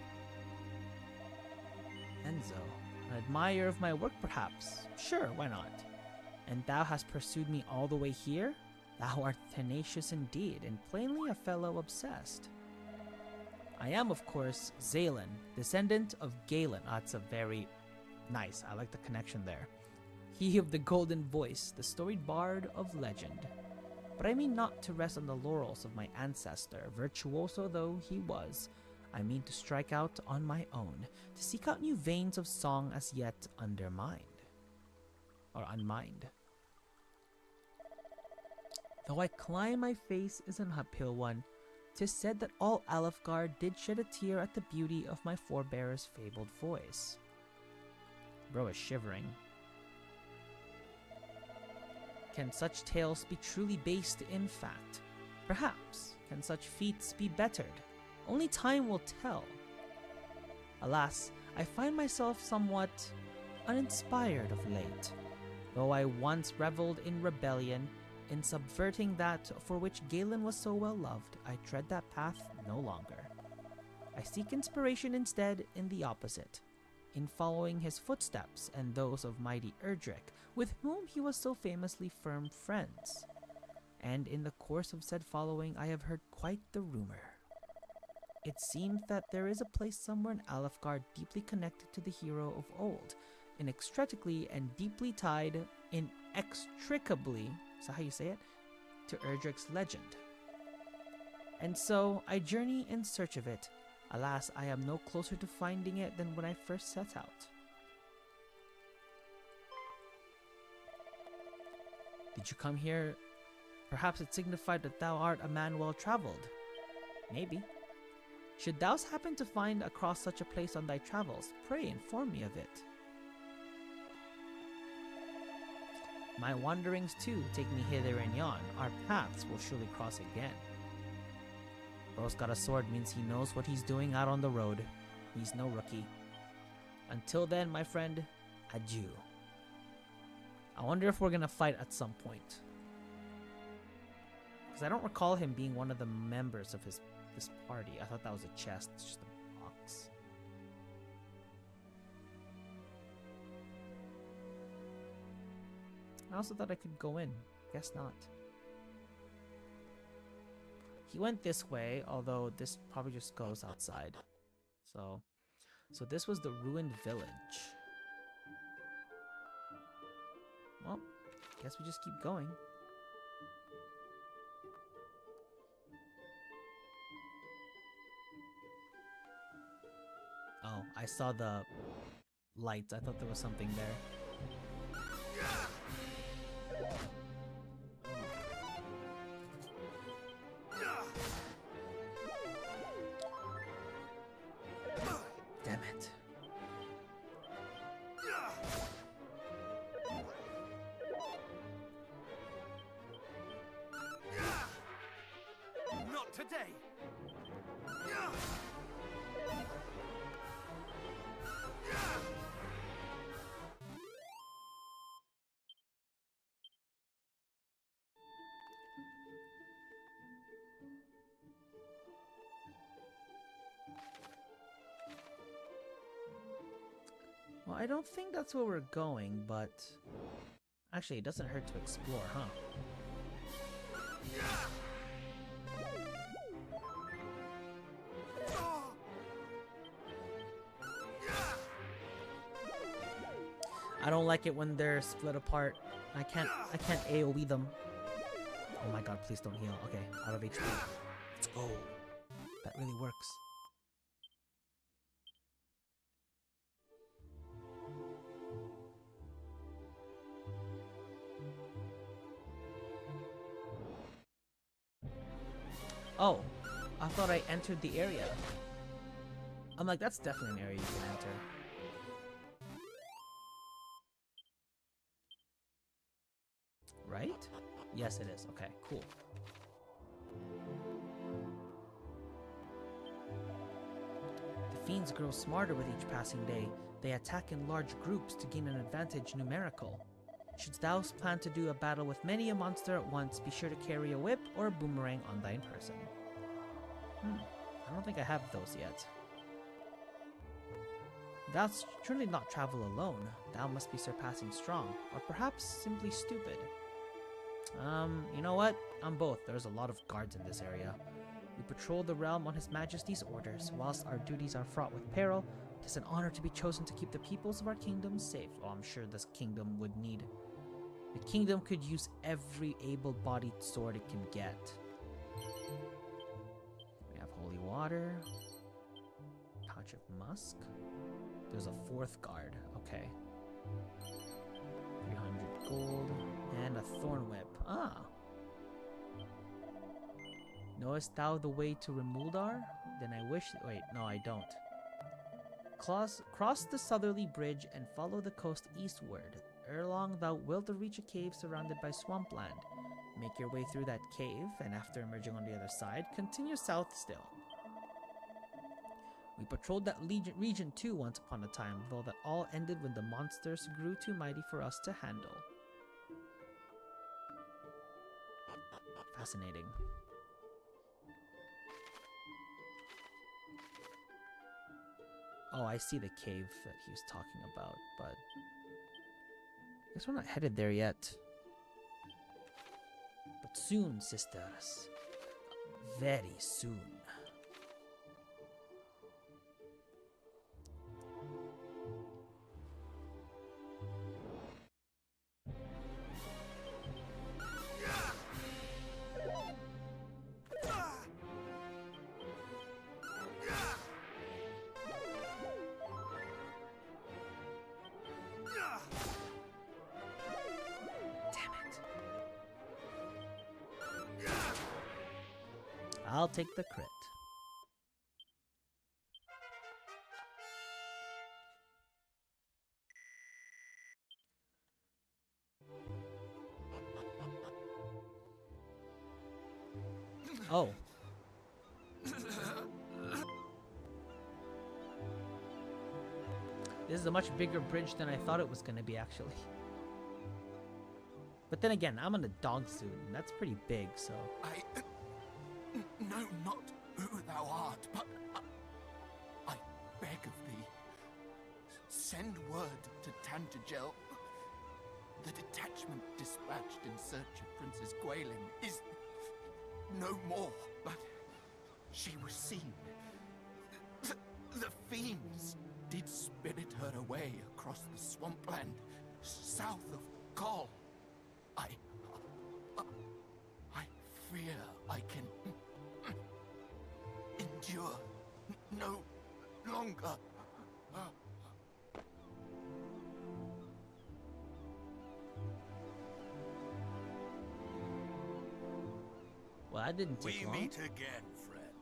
Enzo, an admirer of my work perhaps? Sure, why not? And thou hast pursued me all the way here? Thou art tenacious indeed, and plainly a fellow obsessed. I am, of course, Zalen, descendant of Galen. That's a very nice, I like the connection there. He of the golden voice, the storied bard of legend. But I mean not to rest on the laurels of my ancestor, virtuoso though he was. I mean to strike out on my own, to seek out new veins of song as yet undermined. Or unmined. Though I climb, my face is an uphill one. 'Tis said that all Alefgard did shed a tear at the beauty of my forebear's fabled voice. Bro is shivering. Can such tales be truly based in fact? Perhaps. Can such feats be bettered? Only time will tell. Alas, I find myself somewhat uninspired of late. Though I once reveled in rebellion, in subverting that for which Galen was so well loved, I tread that path no longer. I seek inspiration instead in the opposite, in following his footsteps and those of mighty Erdrick, with whom he was so famously firm friends. And in the course of said following, I have heard quite the rumor. It seems that there is a place somewhere in Alefgard deeply connected to the hero of old, inextricably and deeply tied, inextricably, is that how you say it? To Erdrick's legend. And so I journey in search of it. Alas, I am no closer to finding it than when I first set out. Did you come here? Perhaps it signified that thou art a man well traveled. Maybe. Should thou happen to find across such a place on thy travels, pray inform me of it. My wanderings too take me hither and yon. Our paths will surely cross again. Bro's got a sword means he knows what he's doing out on the road. He's no rookie. Until then, my friend, adieu. I wonder if we're gonna fight at some point. Because I don't recall him being one of the members of this party. I thought that was a chest. It's just a box. I also thought I could go in. Guess not. He went this way, although this probably just goes outside. So this was the ruined village. Well, guess we just keep going. Oh, I saw the lights. I thought there was something there. Damn it. Not today. Well, I don't think that's where we're going, but actually, it doesn't hurt to explore, huh? I don't like it when they're split apart. I can't AoE them. Oh my god, please don't heal. Okay, out of HP. Let's go. That really works. Oh, I thought I entered the area. I'm like, that's definitely an area you can enter. Right? Yes, it is. Okay, cool. The fiends grow smarter with each passing day. They attack in large groups to gain an advantage numerical. Shouldst thou plan to do a battle with many a monster at once, be sure to carry a whip or a boomerang on thine person. I don't think I have those yet. Thou surely not travel alone. Thou must be surpassing strong, or perhaps simply stupid. You know what? I'm both. There's a lot of guards in this area. We patrol the realm on His Majesty's orders. Whilst our duties are fraught with peril, it is an honor to be chosen to keep the peoples of our kingdom safe. Oh, I'm sure this kingdom would need... The kingdom could use every able-bodied sword it can get. We have holy water. Pouch of musk. There's a fourth guard. Okay. 300 gold. And a thorn whip. Ah. Knowest thou the way to Remuldar? Then I wish... Wait, no, I don't. Cross the southerly bridge and follow the coast eastward. Ere long, thou wilt reach a cave surrounded by swampland. Make your way through that cave, and after emerging on the other side, continue south still. We patrolled that region too once upon a time, though that all ended when the monsters grew too mighty for us to handle. Fascinating. Oh, I see the cave that he was talking about, but... I guess we're not headed there yet. But soon, sisters. Very soon. I'll take the crit. Oh. This is a much bigger bridge than I thought it was going to be, actually. But then again, I'm in a dog suit, and that's pretty big, so... I know not who thou art, but I beg of thee, send word to Tantagel. The detachment dispatched in search of Princess Gwaelin is no more, but she was seen. The fiends did spirit her away across the swampland, south of Kol. I fear I can endure no longer. Well, that didn't take long. We meet again, friend.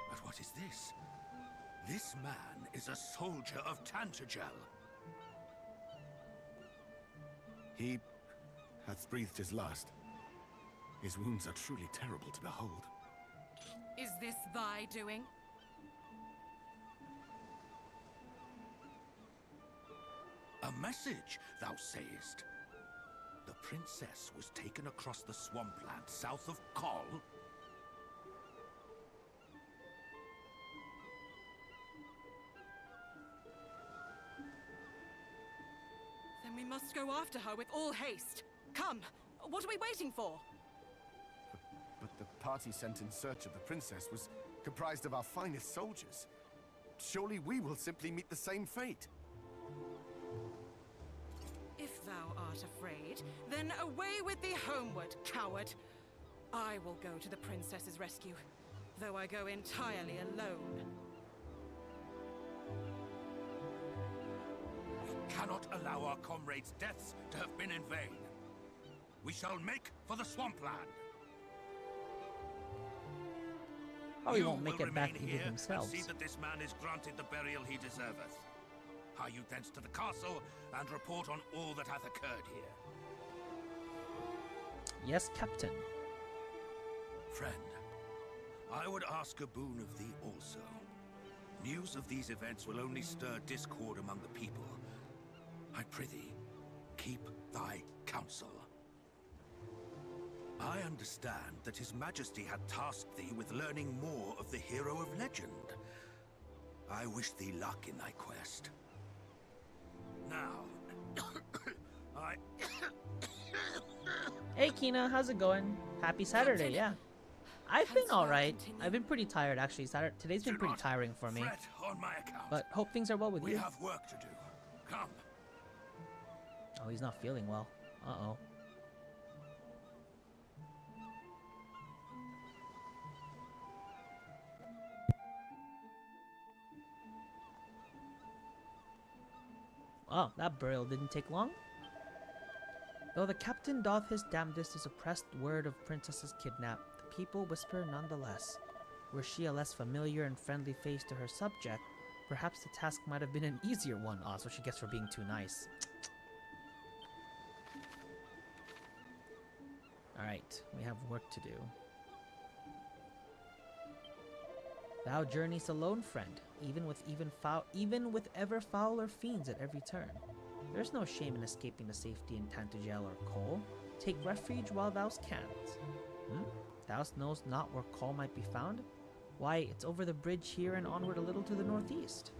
But what is this? This man is a soldier of Tantagel. He hath breathed his last. His wounds are truly terrible to behold. Is this thy doing? A message, thou sayest? The princess was taken across the swampland south of Kol. Then we must go after her with all haste. Come, what are we waiting for? But the party sent in search of the princess was comprised of our finest soldiers. Surely we will simply meet the same fate. If thou art afraid, then away with thee homeward, coward. I will go to the princess's rescue, though I go entirely alone. We cannot allow our comrades' deaths to have been in vain. We shall make for the swampland. Probably You won't make will it back remain even here themselves. And see that this man is granted the burial he deserveth. Hie you thence to the castle and report on all that hath occurred here. Yes, Captain. Friend, I would ask a boon of thee also. News of these events will only stir discord among the people. I prithee, keep thy counsel. I understand that His Majesty had tasked thee with learning more of the hero of legend. I wish thee luck in thy quest. Now, I... Hey Kina, how's it going? Happy Saturday, yeah. I've been alright. I've been pretty tired actually. Today's been pretty tiring for me. Fret on my account. But hope things are well with We you. have work to do. Come. Oh, he's not feeling well. Uh-oh. Oh, that burial didn't take long. Though the captain doth his damnedest to suppress word of princesses kidnapped, the people whisper nonetheless. Were she a less familiar and friendly face to her subject, perhaps the task might have been an easier one. Ah, so she gets for being too nice. Alright, we have work to do. Thou journeyest alone, friend, even with ever fouler fiends at every turn. There's no shame in escaping to safety in Tantagel or Cole. Take refuge while thou canst. Thou knowest not where Cole might be found? Why, it's over the bridge here and onward a little to the northeast.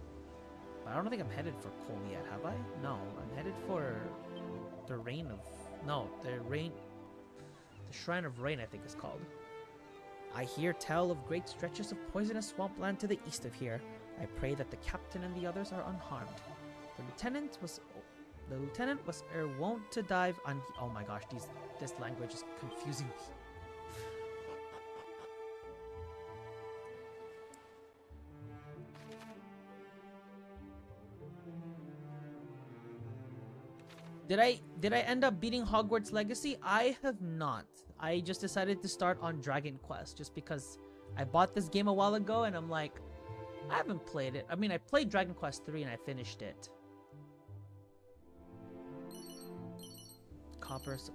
But I don't think I'm headed for Cole yet, have I? No, I'm headed for the Rain of... No, the Shrine of Rain, I think it's called. I hear tell of great stretches of poisonous swampland to the east of here. I pray that the captain and the others are unharmed. The lieutenant was wont to dive on... Oh my gosh, this language is confusing me. Did I end up beating Hogwarts Legacy? I have not. I just decided to start on Dragon Quest just because I bought this game a while ago and I'm like, I haven't played it. I mean, I played Dragon Quest 3 and I finished it.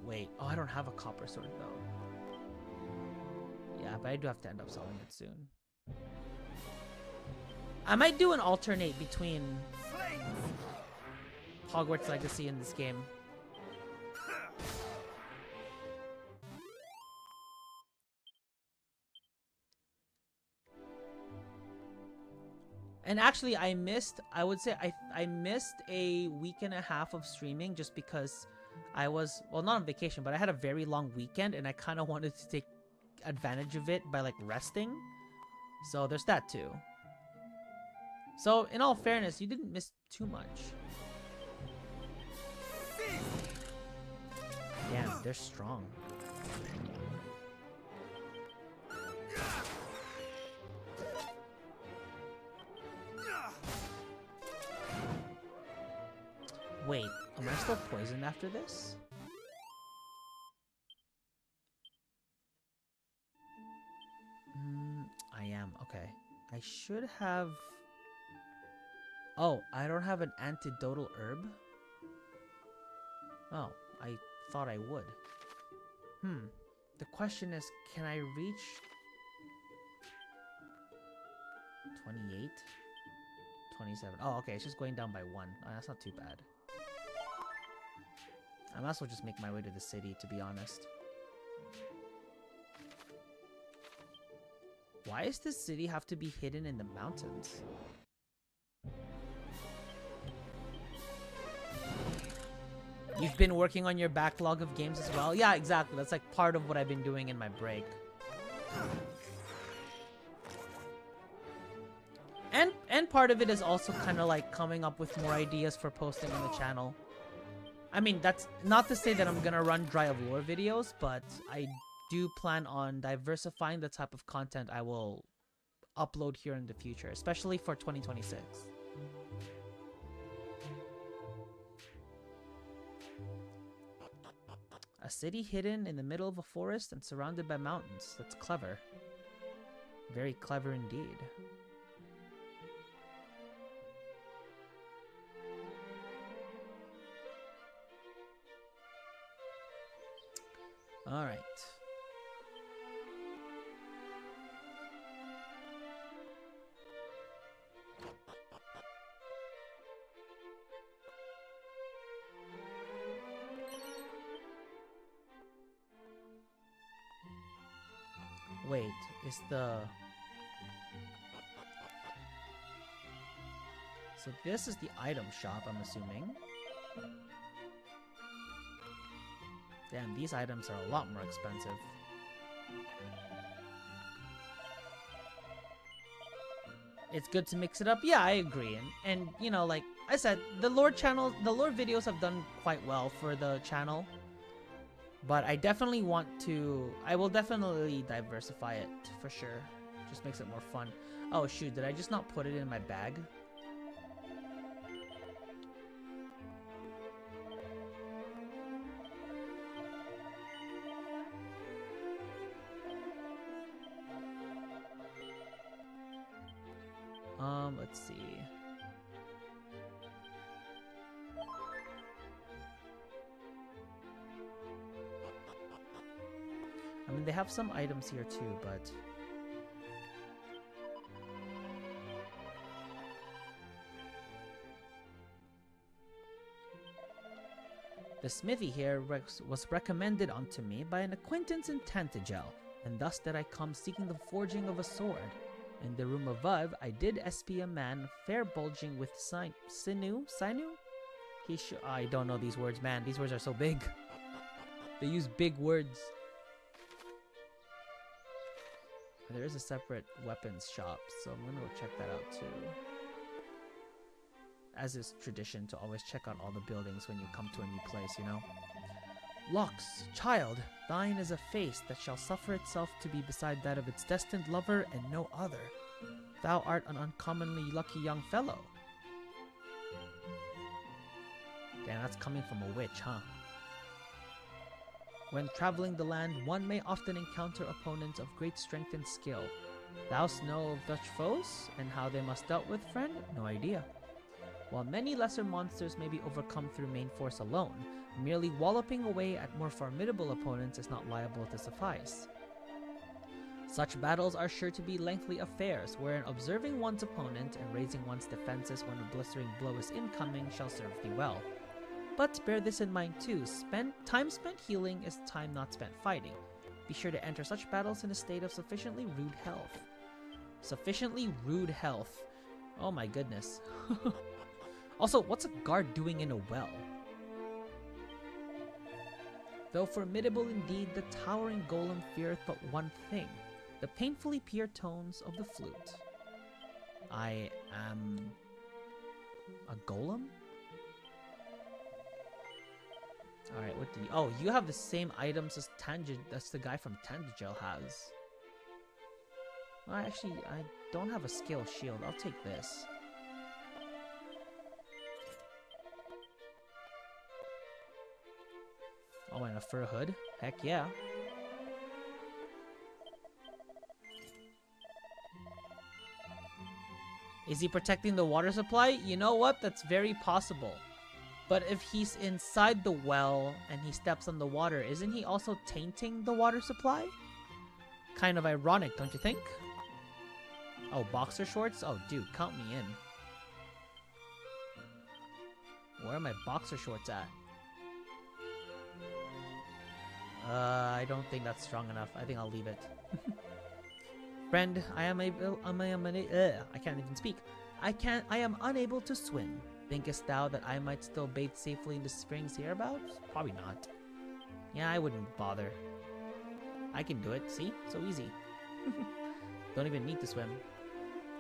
Wait. Oh, I don't have a copper sword though. Yeah, but I do have to end up selling it soon. I might do an alternate between Hogwarts Legacy and this game. And actually, I missed a week and a half of streaming just because I was, well, not on vacation, but I had a very long weekend and I kind of wanted to take advantage of it by like resting. So there's that too. So in all fairness, you didn't miss too much. Damn, they're strong. Wait, am I still poisoned after this? I am, okay. I should have... Oh, I don't have an antidotal herb? Oh, I thought I would. The question is, can I reach 28? 27. Oh, okay, it's just going down by 1. Oh, that's not too bad. I might as well just make my way to the city, to be honest. Why does this city have to be hidden in the mountains? You've been working on your backlog of games as well? Yeah, exactly. That's like part of what I've been doing in my break. And part of it is also kind of like coming up with more ideas for posting on the channel. I mean, that's not to say that I'm gonna run Dry of Lore videos, but I do plan on diversifying the type of content I will upload here in the future, especially for 2026. A city hidden in the middle of a forest and surrounded by mountains. That's clever. Very clever indeed. All right. Wait, is the... So this is the item shop, I'm assuming. Damn, these items are a lot more expensive. It's good to mix it up. Yeah, I agree. And you know, like I said, the lore videos have done quite well for the channel. But I definitely want to... I will definitely diversify it, for sure. Just makes it more fun. Oh shoot, did I just not put it in my bag? Let's see. I mean, they have some items here too, but... The smithy here was recommended unto me by an acquaintance in Tantagel, and thus did I come seeking the forging of a sword. In the room above, I did espy a man fair bulging with sinew? I don't know these words, man. These words are so big. They use big words. There is a separate weapons shop, so I'm gonna go check that out too. As is tradition to always check out all the buildings when you come to a new place, you know? Lux, child, thine is a face that shall suffer itself to be beside that of its destined lover and no other. Thou art an uncommonly lucky young fellow. Damn, that's coming from a witch, huh? When traveling the land, one may often encounter opponents of great strength and skill. Thou'st know of Dutch foes, and how they must dealt with, friend? No idea. While many lesser monsters may be overcome through main force alone, merely walloping away at more formidable opponents is not liable to suffice. Such battles are sure to be lengthy affairs, wherein observing one's opponent and raising one's defenses when a blistering blow is incoming shall serve thee well. But bear this in mind too, time spent healing is time not spent fighting. Be sure to enter such battles in a state of sufficiently rude health. Sufficiently rude health. Oh my goodness. Also, what's a guard doing in a well? Though formidable indeed, the towering golem feareth but one thing, the painfully pure tones of the flute. I am... a golem? Alright, what do you... Oh, you have the same items as the guy from Tantagel has. Well, actually, I don't have a scale shield. I'll take this. Oh, and a fur hood? Heck yeah. Is he protecting the water supply? You know what? That's very possible. But if he's inside the well and he steps on the water, isn't he also tainting the water supply? Kind of ironic, don't you think? Oh, boxer shorts? Oh, dude, count me in. Where are my boxer shorts at? I don't think that's strong enough. I think I'll leave it. Friend, I can't even speak. I am unable to swim. Thinkest thou that I might still bathe safely in the springs hereabouts? Probably not. Yeah, I wouldn't bother. I can do it, see? So easy. Don't even need to swim.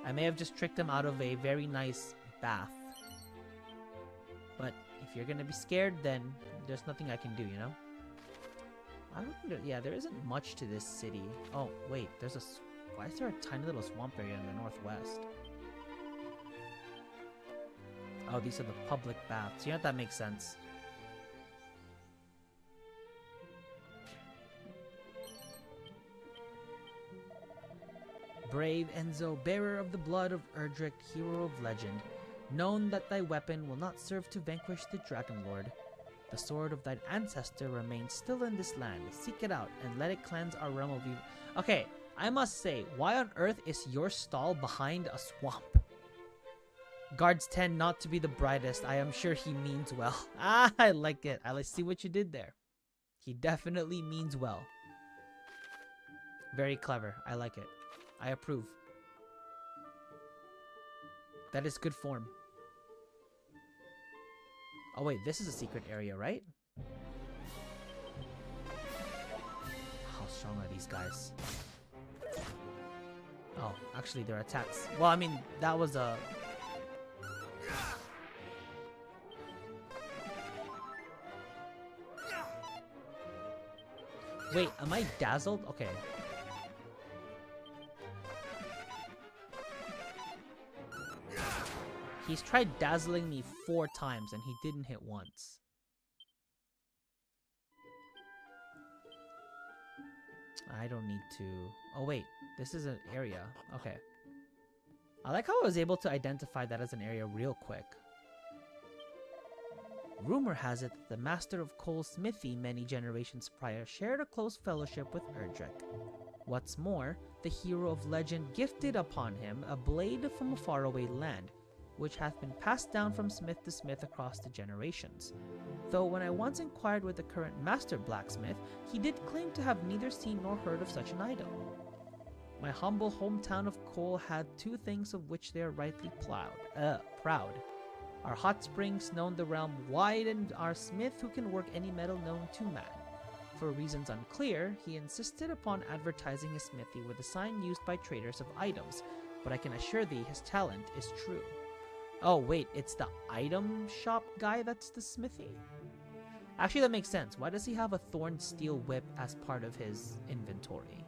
I may have just tricked him out of a very nice bath. But if you're gonna be scared, then there's nothing I can do, you know? I don't think yeah, there isn't much to this city. Oh, wait, there's a... Why is there a tiny little swamp area in the northwest? Oh, these are the public baths. You know, that makes sense. Brave Enzo, bearer of the blood of Erdrick, hero of legend, known that thy weapon will not serve to vanquish the Dragon Lord. The sword of thine ancestor remains still in this land. Seek it out and let it cleanse our realm of evil. Okay, I must say, why on earth is your stall behind a swamp? Guards tend not to be the brightest. I am sure he means well. Ah, I like it. I see what you did there. He definitely means well. Very clever. I like it. I approve. That is good form. Oh wait, this is a secret area, right? How strong are these guys? Oh, actually their attacks. Well, I mean, that was a... Wait, am I dazzled? Okay. He's tried dazzling me 4 times and he didn't hit once. I don't need to... Oh wait, this is an area. Okay. I like how I was able to identify that as an area real quick. Rumor has it that the master of Cole's smithy many generations prior shared a close fellowship with Erdrick. What's more, the hero of legend gifted upon him a blade from a faraway land, which hath been passed down from smith to smith across the generations. Though when I once inquired with the current master blacksmith, he did claim to have neither seen nor heard of such an item. My humble hometown of Cole had 2 things of which they are rightly proud. Our hot springs known the realm wide, and our smith who can work any metal known to man. For reasons unclear, he insisted upon advertising his smithy with a sign used by traders of items, but I can assure thee his talent is true. Oh wait, it's the item shop guy that's the smithy? Actually, that makes sense. Why does he have a thorned steel whip as part of his inventory?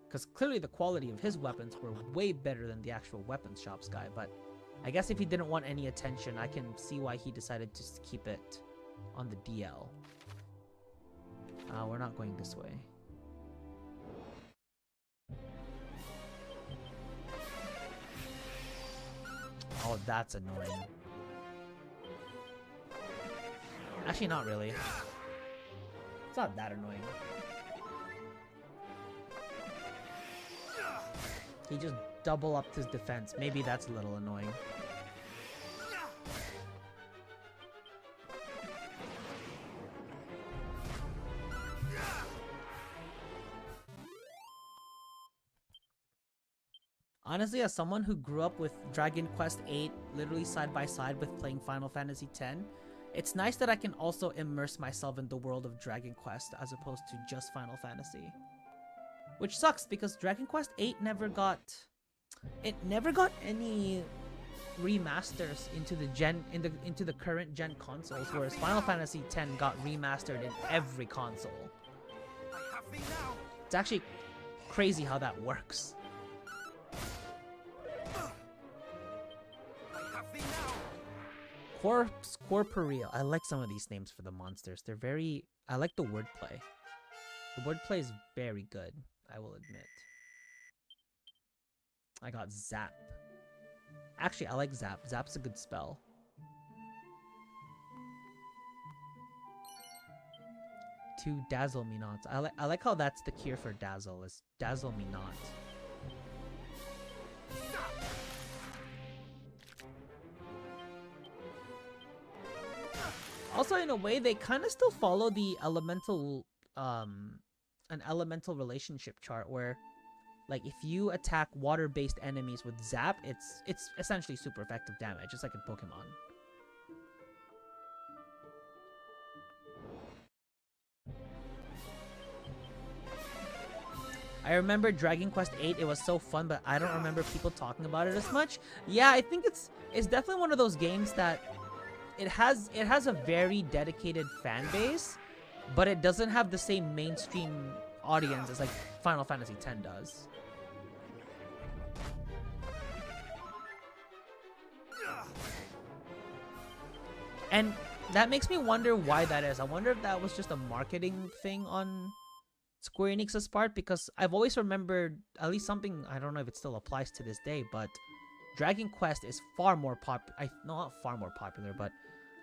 Because clearly the quality of his weapons were way better than the actual weapons shops guy, but I guess if he didn't want any attention, I can see why he decided to keep it on the DL. We're not going this way. Oh, that's annoying. Actually, not really. It's not that annoying. He just double upped his defense. Maybe that's a little annoying. Honestly, as someone who grew up with Dragon Quest VIII literally side by side with playing Final Fantasy X, it's nice that I can also immerse myself in the world of Dragon Quest as opposed to just Final Fantasy. Which sucks because Dragon Quest VIII never got any remasters into the current gen consoles, whereas Final Fantasy X got remastered in every console. It's actually crazy how that works. Corpse Corporeal. I like some of these names for the monsters. They're very... I like the wordplay. The wordplay is very good, I will admit. I got Zap. Actually, I like Zap. Zap's a good spell. To Dazzle Me Not. I like how that's the cure for Dazzle, is Dazzle Me Not. Also, in a way, they kind of still follow the elemental, an elemental relationship chart where, like, if you attack water-based enemies with Zap, it's essentially super effective damage, just like in Pokemon. I remember Dragon Quest VIII, it was so fun, but I don't remember people talking about it as much. Yeah, I think it's definitely one of those games that it has a very dedicated fan base, but it doesn't have the same mainstream audience as like Final Fantasy X does. And that makes me wonder why that is. I wonder if that was just a marketing thing on Square Enix's part, because I've always remembered at least something, I don't know if it still applies to this day, but Dragon Quest is far more not far more popular, but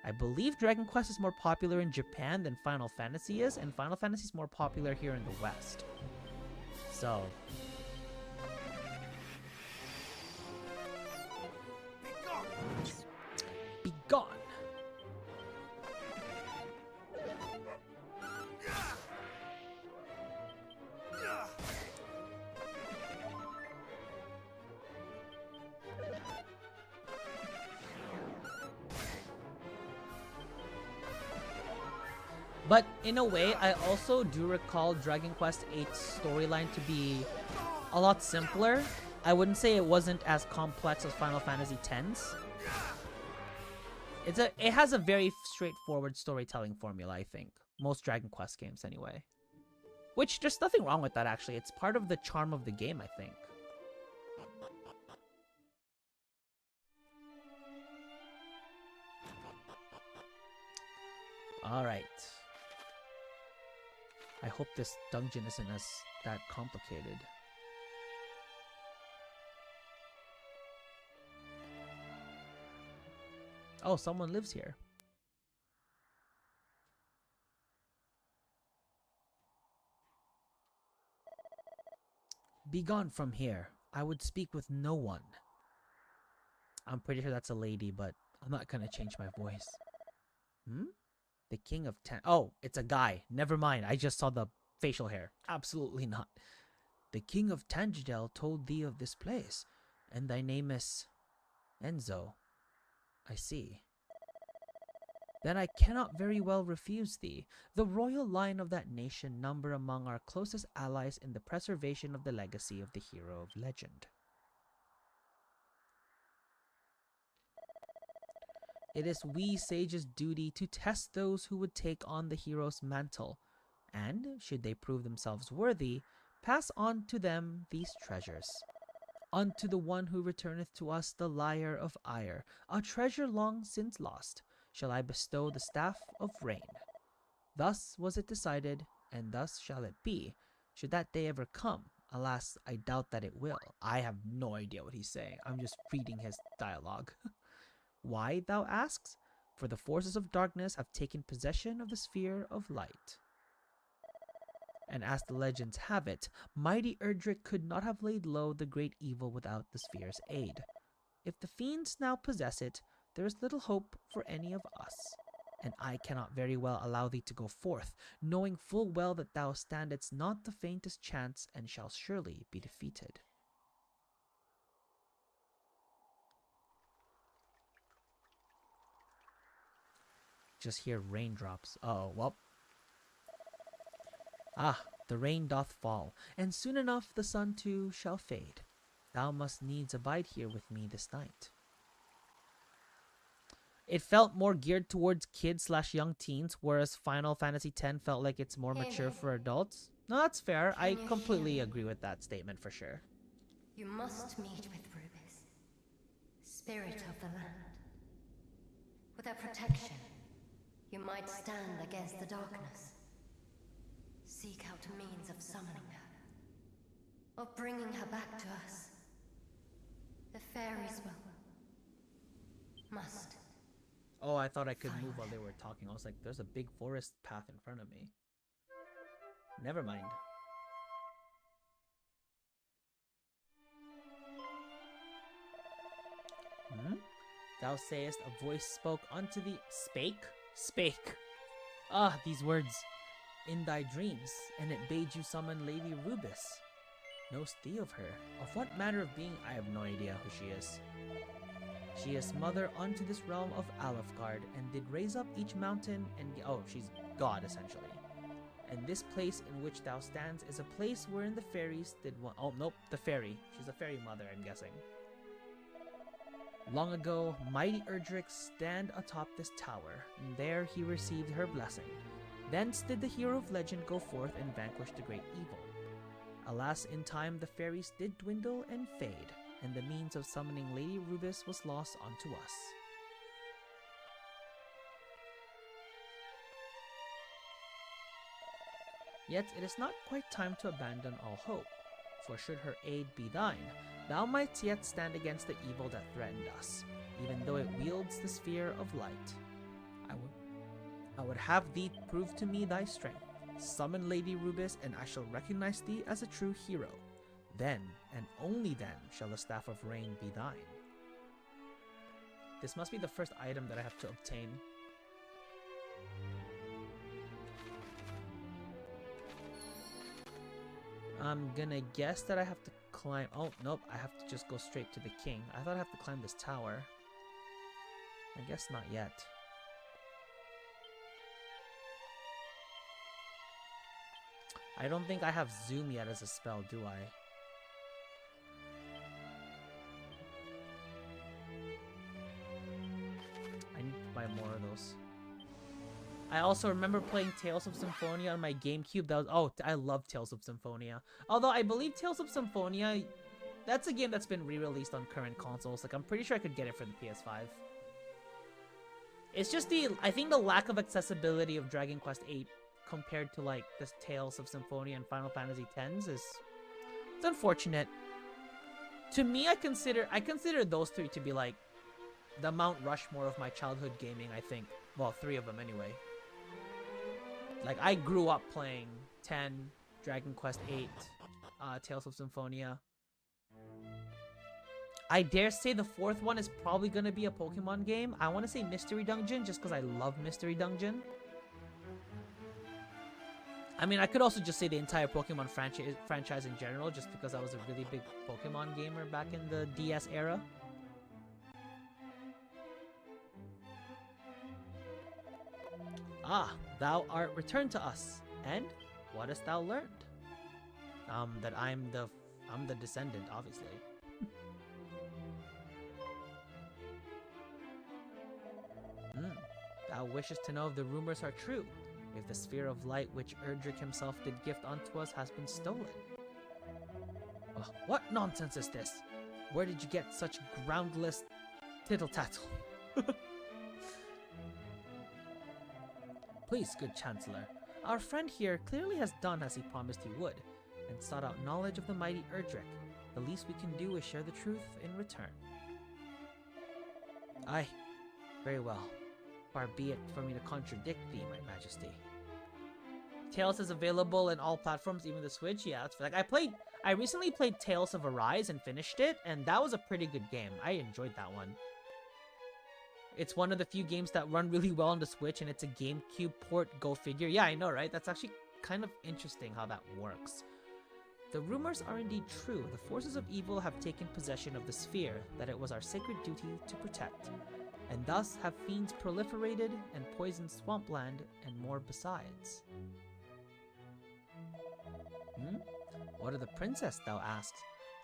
I believe Dragon Quest is more popular in Japan than Final Fantasy is, and Final Fantasy is more popular here in the West. So be gone. But in a way, I also do recall Dragon Quest VIII's storyline to be a lot simpler. I wouldn't say it wasn't as complex as Final Fantasy X's. It has a very straightforward storytelling formula, I think. Most Dragon Quest games anyway. Which, there's nothing wrong with that actually. It's part of the charm of the game, I think. Alright. I hope this dungeon isn't that complicated. Oh, someone lives here. Begone from here. I would speak with no one. I'm pretty sure that's a lady, but I'm not gonna change my voice. The King of Oh, it's a guy. Never mind. I just saw the facial hair. Absolutely not. The King of Tangedel told thee of this place, and thy name is Enzo. I see. Then I cannot very well refuse thee. The royal line of that nation number among our closest allies in the preservation of the legacy of the hero of legend. It is we sages' duty to test those who would take on the hero's mantle, and, should they prove themselves worthy, pass on to them these treasures. Unto the one who returneth to us the lyre of ire, a treasure long since lost, shall I bestow the staff of rain. Thus was it decided, and thus shall it be, should that day ever come. Alas, I doubt that it will. I have no idea what he's saying. I'm just reading his dialogue. Why, thou asks? For the forces of darkness have taken possession of the sphere of light. And as the legends have it, mighty Erdrick could not have laid low the great evil without the sphere's aid. If the fiends now possess it, there is little hope for any of us. And I cannot very well allow thee to go forth, knowing full well that thou standest not the faintest chance and shall surely be defeated. Just hear raindrops. Oh, well. Ah, the rain doth fall, and soon enough the sun too shall fade. Thou must needs abide here with me this night. It felt more geared towards kids/young teens, whereas Final Fantasy X felt like it's more mature for adults. No, that's fair. I completely agree with that statement for sure. You must meet with Rubis, spirit of the land. With her protection, you might stand against the darkness. Seek out a means of summoning her, of bringing her back to us. The fairies must. Oh, I thought I could move while they were talking. I was like, there's a big forest path in front of me. Never mind. Thou sayest a voice spoke unto thee. Spake. Ah, these words. In thy dreams, and it bade you summon Lady Rubis. Knowst thee of her? Of what manner of being? I have no idea who she is. She is mother unto this realm of Alefgard, and did raise up each mountain and... Oh, she's God, essentially. And this place in which thou stands is a place wherein the fairies did one... Oh, nope, the fairy. She's a fairy mother, I'm guessing. Long ago, mighty Erdrick stand atop this tower, and there he received her blessing. Thence did the hero of legend go forth and vanquish the great evil. Alas, in time the fairies did dwindle and fade, and the means of summoning Lady Rubis was lost unto us. Yet it is not quite time to abandon all hope, for should her aid be thine, thou mightst yet stand against the evil that threatened us, even though it wields the sphere of light. I would have thee prove to me thy strength. Summon Lady Rubis, and I shall recognize thee as a true hero. Then, and only then, shall the Staff of Rain be thine. This must be the first item that I have to obtain. I'm gonna guess that I have to climb... Oh, nope, I have to just go straight to the king. I thought I have to climb this tower. I guess not yet. I don't think I have Zoom yet as a spell, do I? I need to buy more of those. I also remember playing Tales of Symphonia on my GameCube. That was... Oh, I love Tales of Symphonia. Although I believe Tales of Symphonia... That's a game that's been re-released on current consoles. Like, I'm pretty sure I could get it for the PS5. It's just the... I think the lack of accessibility of Dragon Quest VIII compared to, like, the Tales of Symphonia and Final Fantasy X is... It's unfortunate. To me, I consider those three to be, like, the Mount Rushmore of my childhood gaming, I think. Well, 3 of them anyway. Like, I grew up playing 10, Dragon Quest VIII, Tales of Symphonia. I dare say the 4th one is probably gonna be a Pokemon game. I want to say Mystery Dungeon, just because I love Mystery Dungeon. I mean, I could also just say the entire Pokemon franchise in general, just because I was a really big Pokemon gamer back in the DS era. Ah, thou art returned to us, and what hast thou learned? That I'm the descendant, obviously. Thou wishest to know if the rumors are true, if the sphere of light which Erdrick himself did gift unto us has been stolen. What nonsense is this? Where did you get such groundless tittle-tattle? Please, good Chancellor, our friend here clearly has done as he promised he would, and sought out knowledge of the mighty Erdrick. The least we can do is share the truth in return. Aye, very well. Far be it for me to contradict thee, my majesty. Tales is available in all platforms, even the Switch. Yeah, that's like I recently played Tales of Arise and finished it, and that was a pretty good game. I enjoyed that one. It's one of the few games that run really well on the Switch, and it's a GameCube port, go figure. Yeah, I know, right? That's actually kind of interesting how that works. The rumors are indeed true. The forces of evil have taken possession of the sphere that it was our sacred duty to protect, and thus have fiends proliferated and poisoned swampland and more besides. What of the princess, thou asked?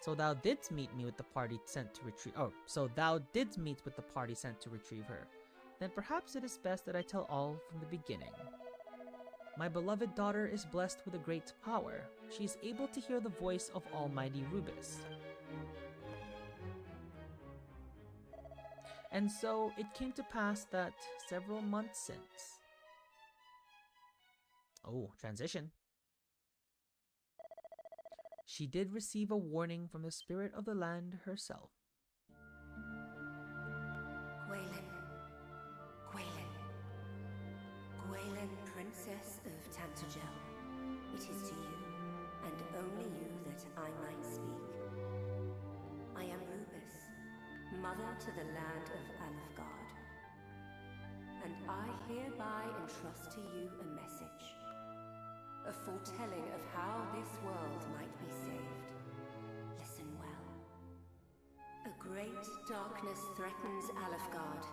So thou didst meet me with the party sent to retrieve... Oh, so thou didst meet with the party sent to retrieve her. Then perhaps it is best that I tell all from the beginning. My beloved daughter is blessed with a great power. She is able to hear the voice of Almighty Rubis. And so it came to pass that several months since... Oh, transition. She did receive a warning from the spirit of the land herself. Gwaelin. Gwaelin, Princess of Tantagel. It is to you, and only you, that I might speak. I am Rubis, mother to the land of Alefgard. And I hereby entrust to you a message. A foretelling of how this world might be saved. Listen well. A great darkness threatens Alefgard.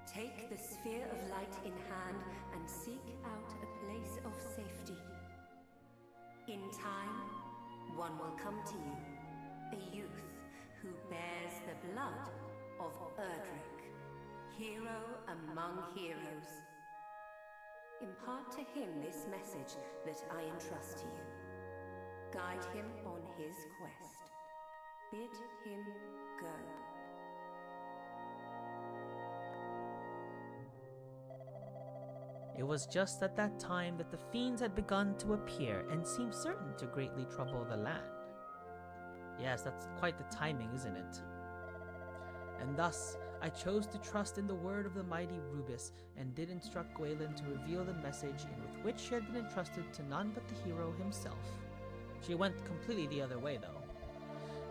Take the sphere of light in hand and seek out a place of safety. In time, one will come to you, a youth who bears the blood of Erdrick, hero among heroes. Impart to him this message that I entrust to you. Guide him on his quest. Bid him go. It was just at that time that the fiends had begun to appear and seemed certain to greatly trouble the land. Yes, that's quite the timing, isn't it? And thus, I chose to trust in the word of the mighty Rubis, and did instruct Gwaelin to reveal the message in with which she had been entrusted to none but the hero himself. She went completely the other way, though.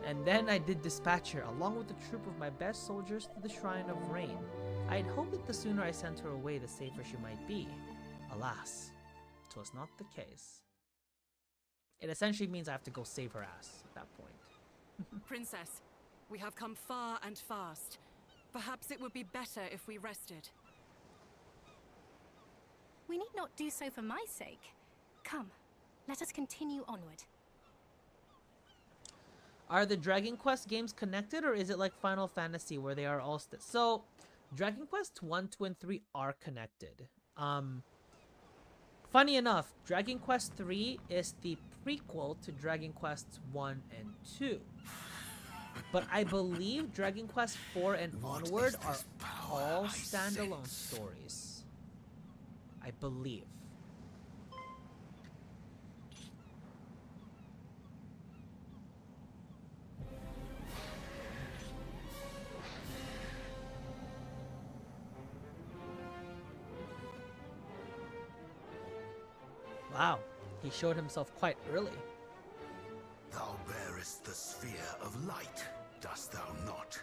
And then I did dispatch her, along with a troop of my best soldiers, to the Shrine of Rain. I had hoped that the sooner I sent her away, the safer she might be. Alas, 'twas not the case. It essentially means I have to go save her ass at that point. Princess, we have come far and fast. Perhaps it would be better if we rested. We need not do so for my sake. Come, let us continue onward. Are the Dragon Quest games connected, or is it like Final Fantasy where they are all so Dragon Quest 1, 2, and 3 are connected. Funny enough, Dragon Quest 3 is the prequel to Dragon Quest 1 and 2. But I believe Dragon Quest 4 and onward are all standalone stories. I believe. Wow, he showed himself quite early. Thou bearest the sphere of light, dost thou not,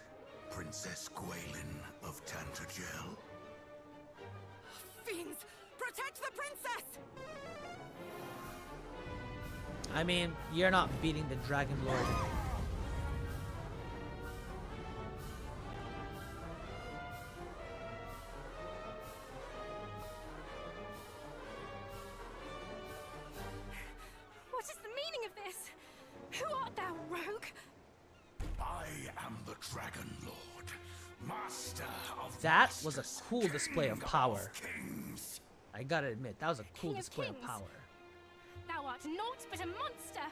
Princess Gwaelin of Tantagel? Fiends! Protect the princess! I mean, you're not beating the Dragon Lord. What is the meaning of this? Who art thou, rogue? I am the Dragon Lord, master of That masters, was a cool display of king power. kings. I gotta admit, that was a cool King of display of kings. power. Thou art naught but a monster.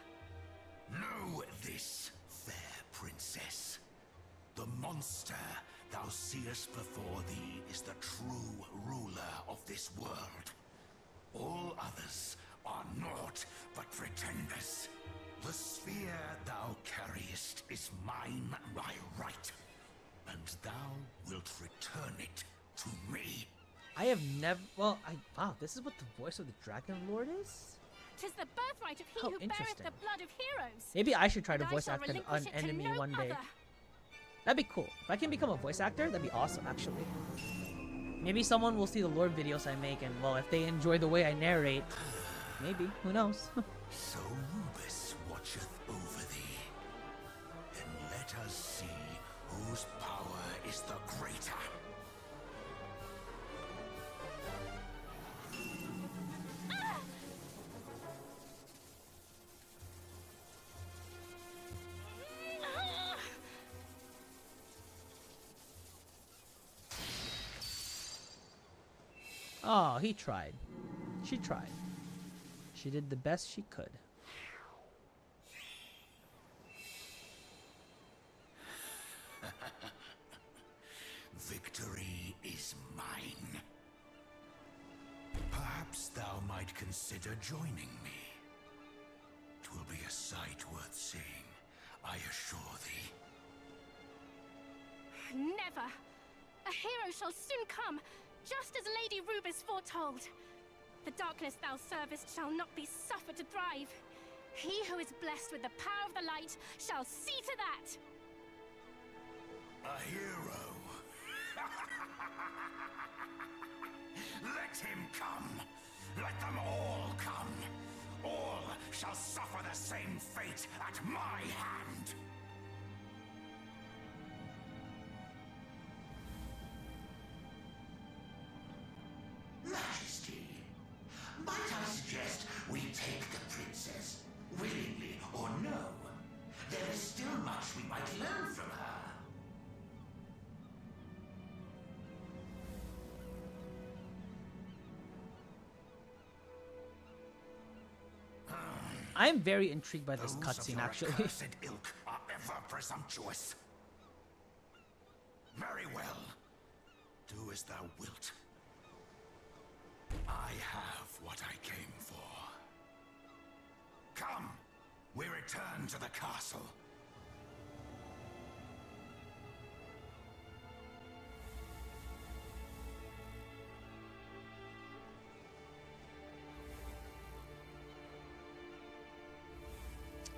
Know this, fair princess. The monster thou seest before thee is the true ruler of this world. All others are naught but pretenders. The sphere thou carriest is mine by right, and thou wilt return it to me. I have never. Well, wow, this is what the voice of the Dragon Lord is? 'Tis the birthright of he How who beareth interesting. the blood of heroes. Maybe I should try to And I voice shall act an relinquish it to enemy no one day. other. That'd be cool. If I can become a voice actor, that'd be awesome, actually. Maybe someone will see the Lord videos I make, and, well, if they enjoy the way I narrate, maybe. Who knows? So Rubis watcheth over thee. Then let us see whose power is the greater. Oh, he tried. She tried. She did the best she could. Victory is mine. Perhaps thou might consider joining me. 'Twill be a sight worth seeing, I assure thee. Never. A hero shall soon come, just as Lady Rubis foretold. The darkness thou servest shall not be suffered to thrive. He who is blessed with the power of the light shall see to that. A hero. Let him come. Let them all come. All shall suffer the same fate at my hand. Majesty, might I suggest we take the princess, willingly or no? There is still much we might learn from her. I'm very intrigued by this Those of cutscene, your actually. accursed ilk are ever presumptuous. Very well. Do as thou wilt. I have what I came for. Come, we return to the castle.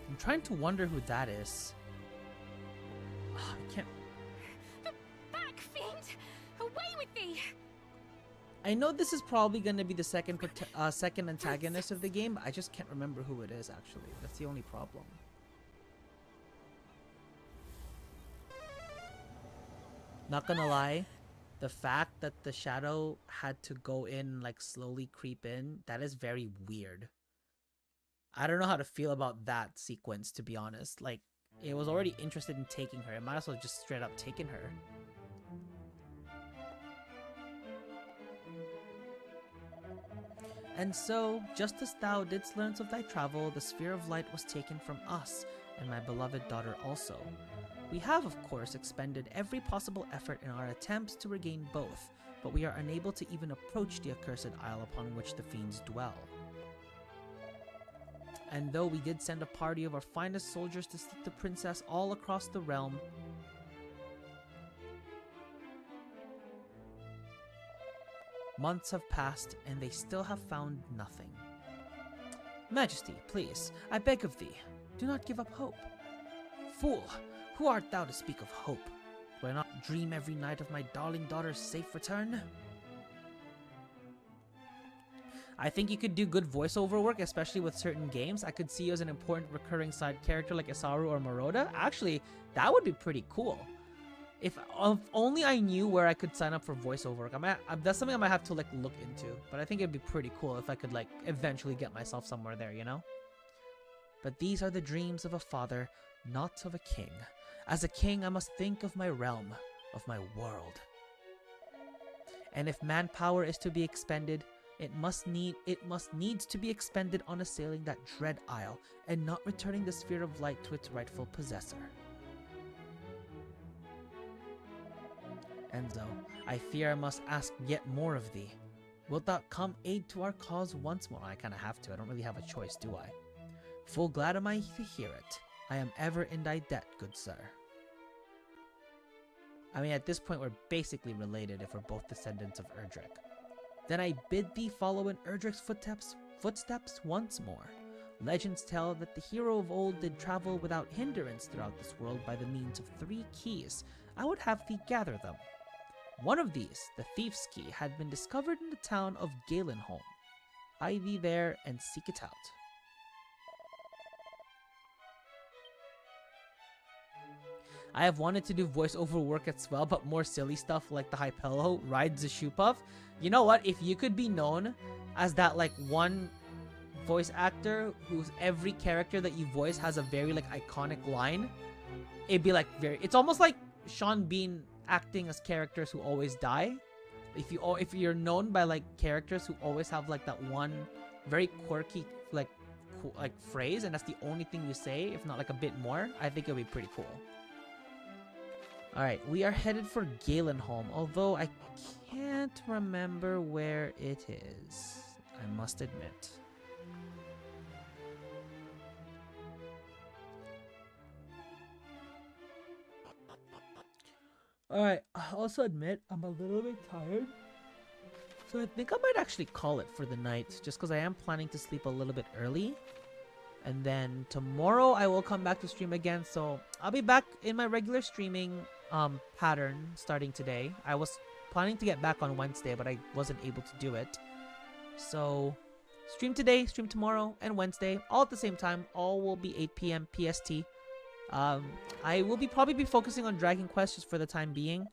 I'm trying to wonder who that is. I can't. Back, fiend! Away with thee! I know this is probably going to be the second antagonist of the game, but I just can't remember who it is, actually. That's the only problem. Not gonna lie, the fact that the shadow had to go in, like, slowly creep in, that is very weird. I don't know how to feel about that sequence, to be honest. Like, it was already interested in taking her. It might as well just straight up taken her. And so, just as thou didst learn of thy travel, the sphere of light was taken from us, and my beloved daughter also. We have, of course, expended every possible effort in our attempts to regain both, but we are unable to even approach the accursed isle upon which the fiends dwell. And though we did send a party of our finest soldiers to seek the princess all across the realm, months have passed and they still have found nothing. Majesty, please, I beg of thee, do not give up hope. Fool, who art thou to speak of hope? Do I not dream every night of my darling daughter's safe return? I think you could do good voiceover work, especially with certain games. I could see you as an important recurring side character like Isaru or Maroda. Actually, that would be pretty cool. If only I knew where I could sign up for voiceover work. That's something I might have to like look into. But I think it'd be pretty cool if I could like eventually get myself somewhere there, you know? But these are the dreams of a father, not of a king. As a king, I must think of my realm, of my world. And if manpower is to be expended, it must needs to be expended on assailing that dread isle and not returning the sphere of light to its rightful possessor. Enzo, I fear I must ask yet more of thee. Wilt thou come aid to our cause once more? I kind of have to. I don't really have a choice, do I? Full glad am I to hear it. I am ever in thy debt, good sir. I mean, at this point, we're basically related if we're both descendants of Erdrick. Then I bid thee follow in Erdrick's footsteps once more. Legends tell that the hero of old did travel without hindrance throughout this world by the means of 3 keys. I would have thee gather them. One of these, the Thief's Key, had been discovered in the town of Galenholm. Hie thee there and seek it out. I have wanted to do voiceover work as well, but more silly stuff like the Hypello rides the shoe puff. You know what? If you could be known as that like one voice actor whose every character that you voice has a very like iconic line, it'd be like it's almost like Sean Bean acting as characters who always die. If you're known by like characters who always have like that one very quirky like phrase, and that's the only thing you say, if not like a bit more, I think it'd be pretty cool. Alright, we are headed for Galenholm, although I can't remember where it is, I must admit. Alright, I also admit I'm a little bit tired, so I think I might actually call it for the night, just because I am planning to sleep a little bit early. And then tomorrow I will come back to stream again, so I'll be back in my regular streaming pattern starting today. I was planning to get back on Wednesday, but I wasn't able to do it. So stream today, stream tomorrow, and Wednesday, all at the same time. All will be 8 p.m. PST. I will probably be focusing on Dragon Quest just for the time being.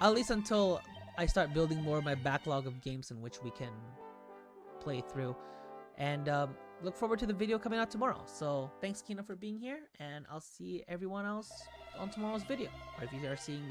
At least until I start building more of my backlog of games in which we can play through. And look forward to the video coming out tomorrow. So thanks, Kina, for being here, and I'll see everyone else on tomorrow's video. Or if you are seeing this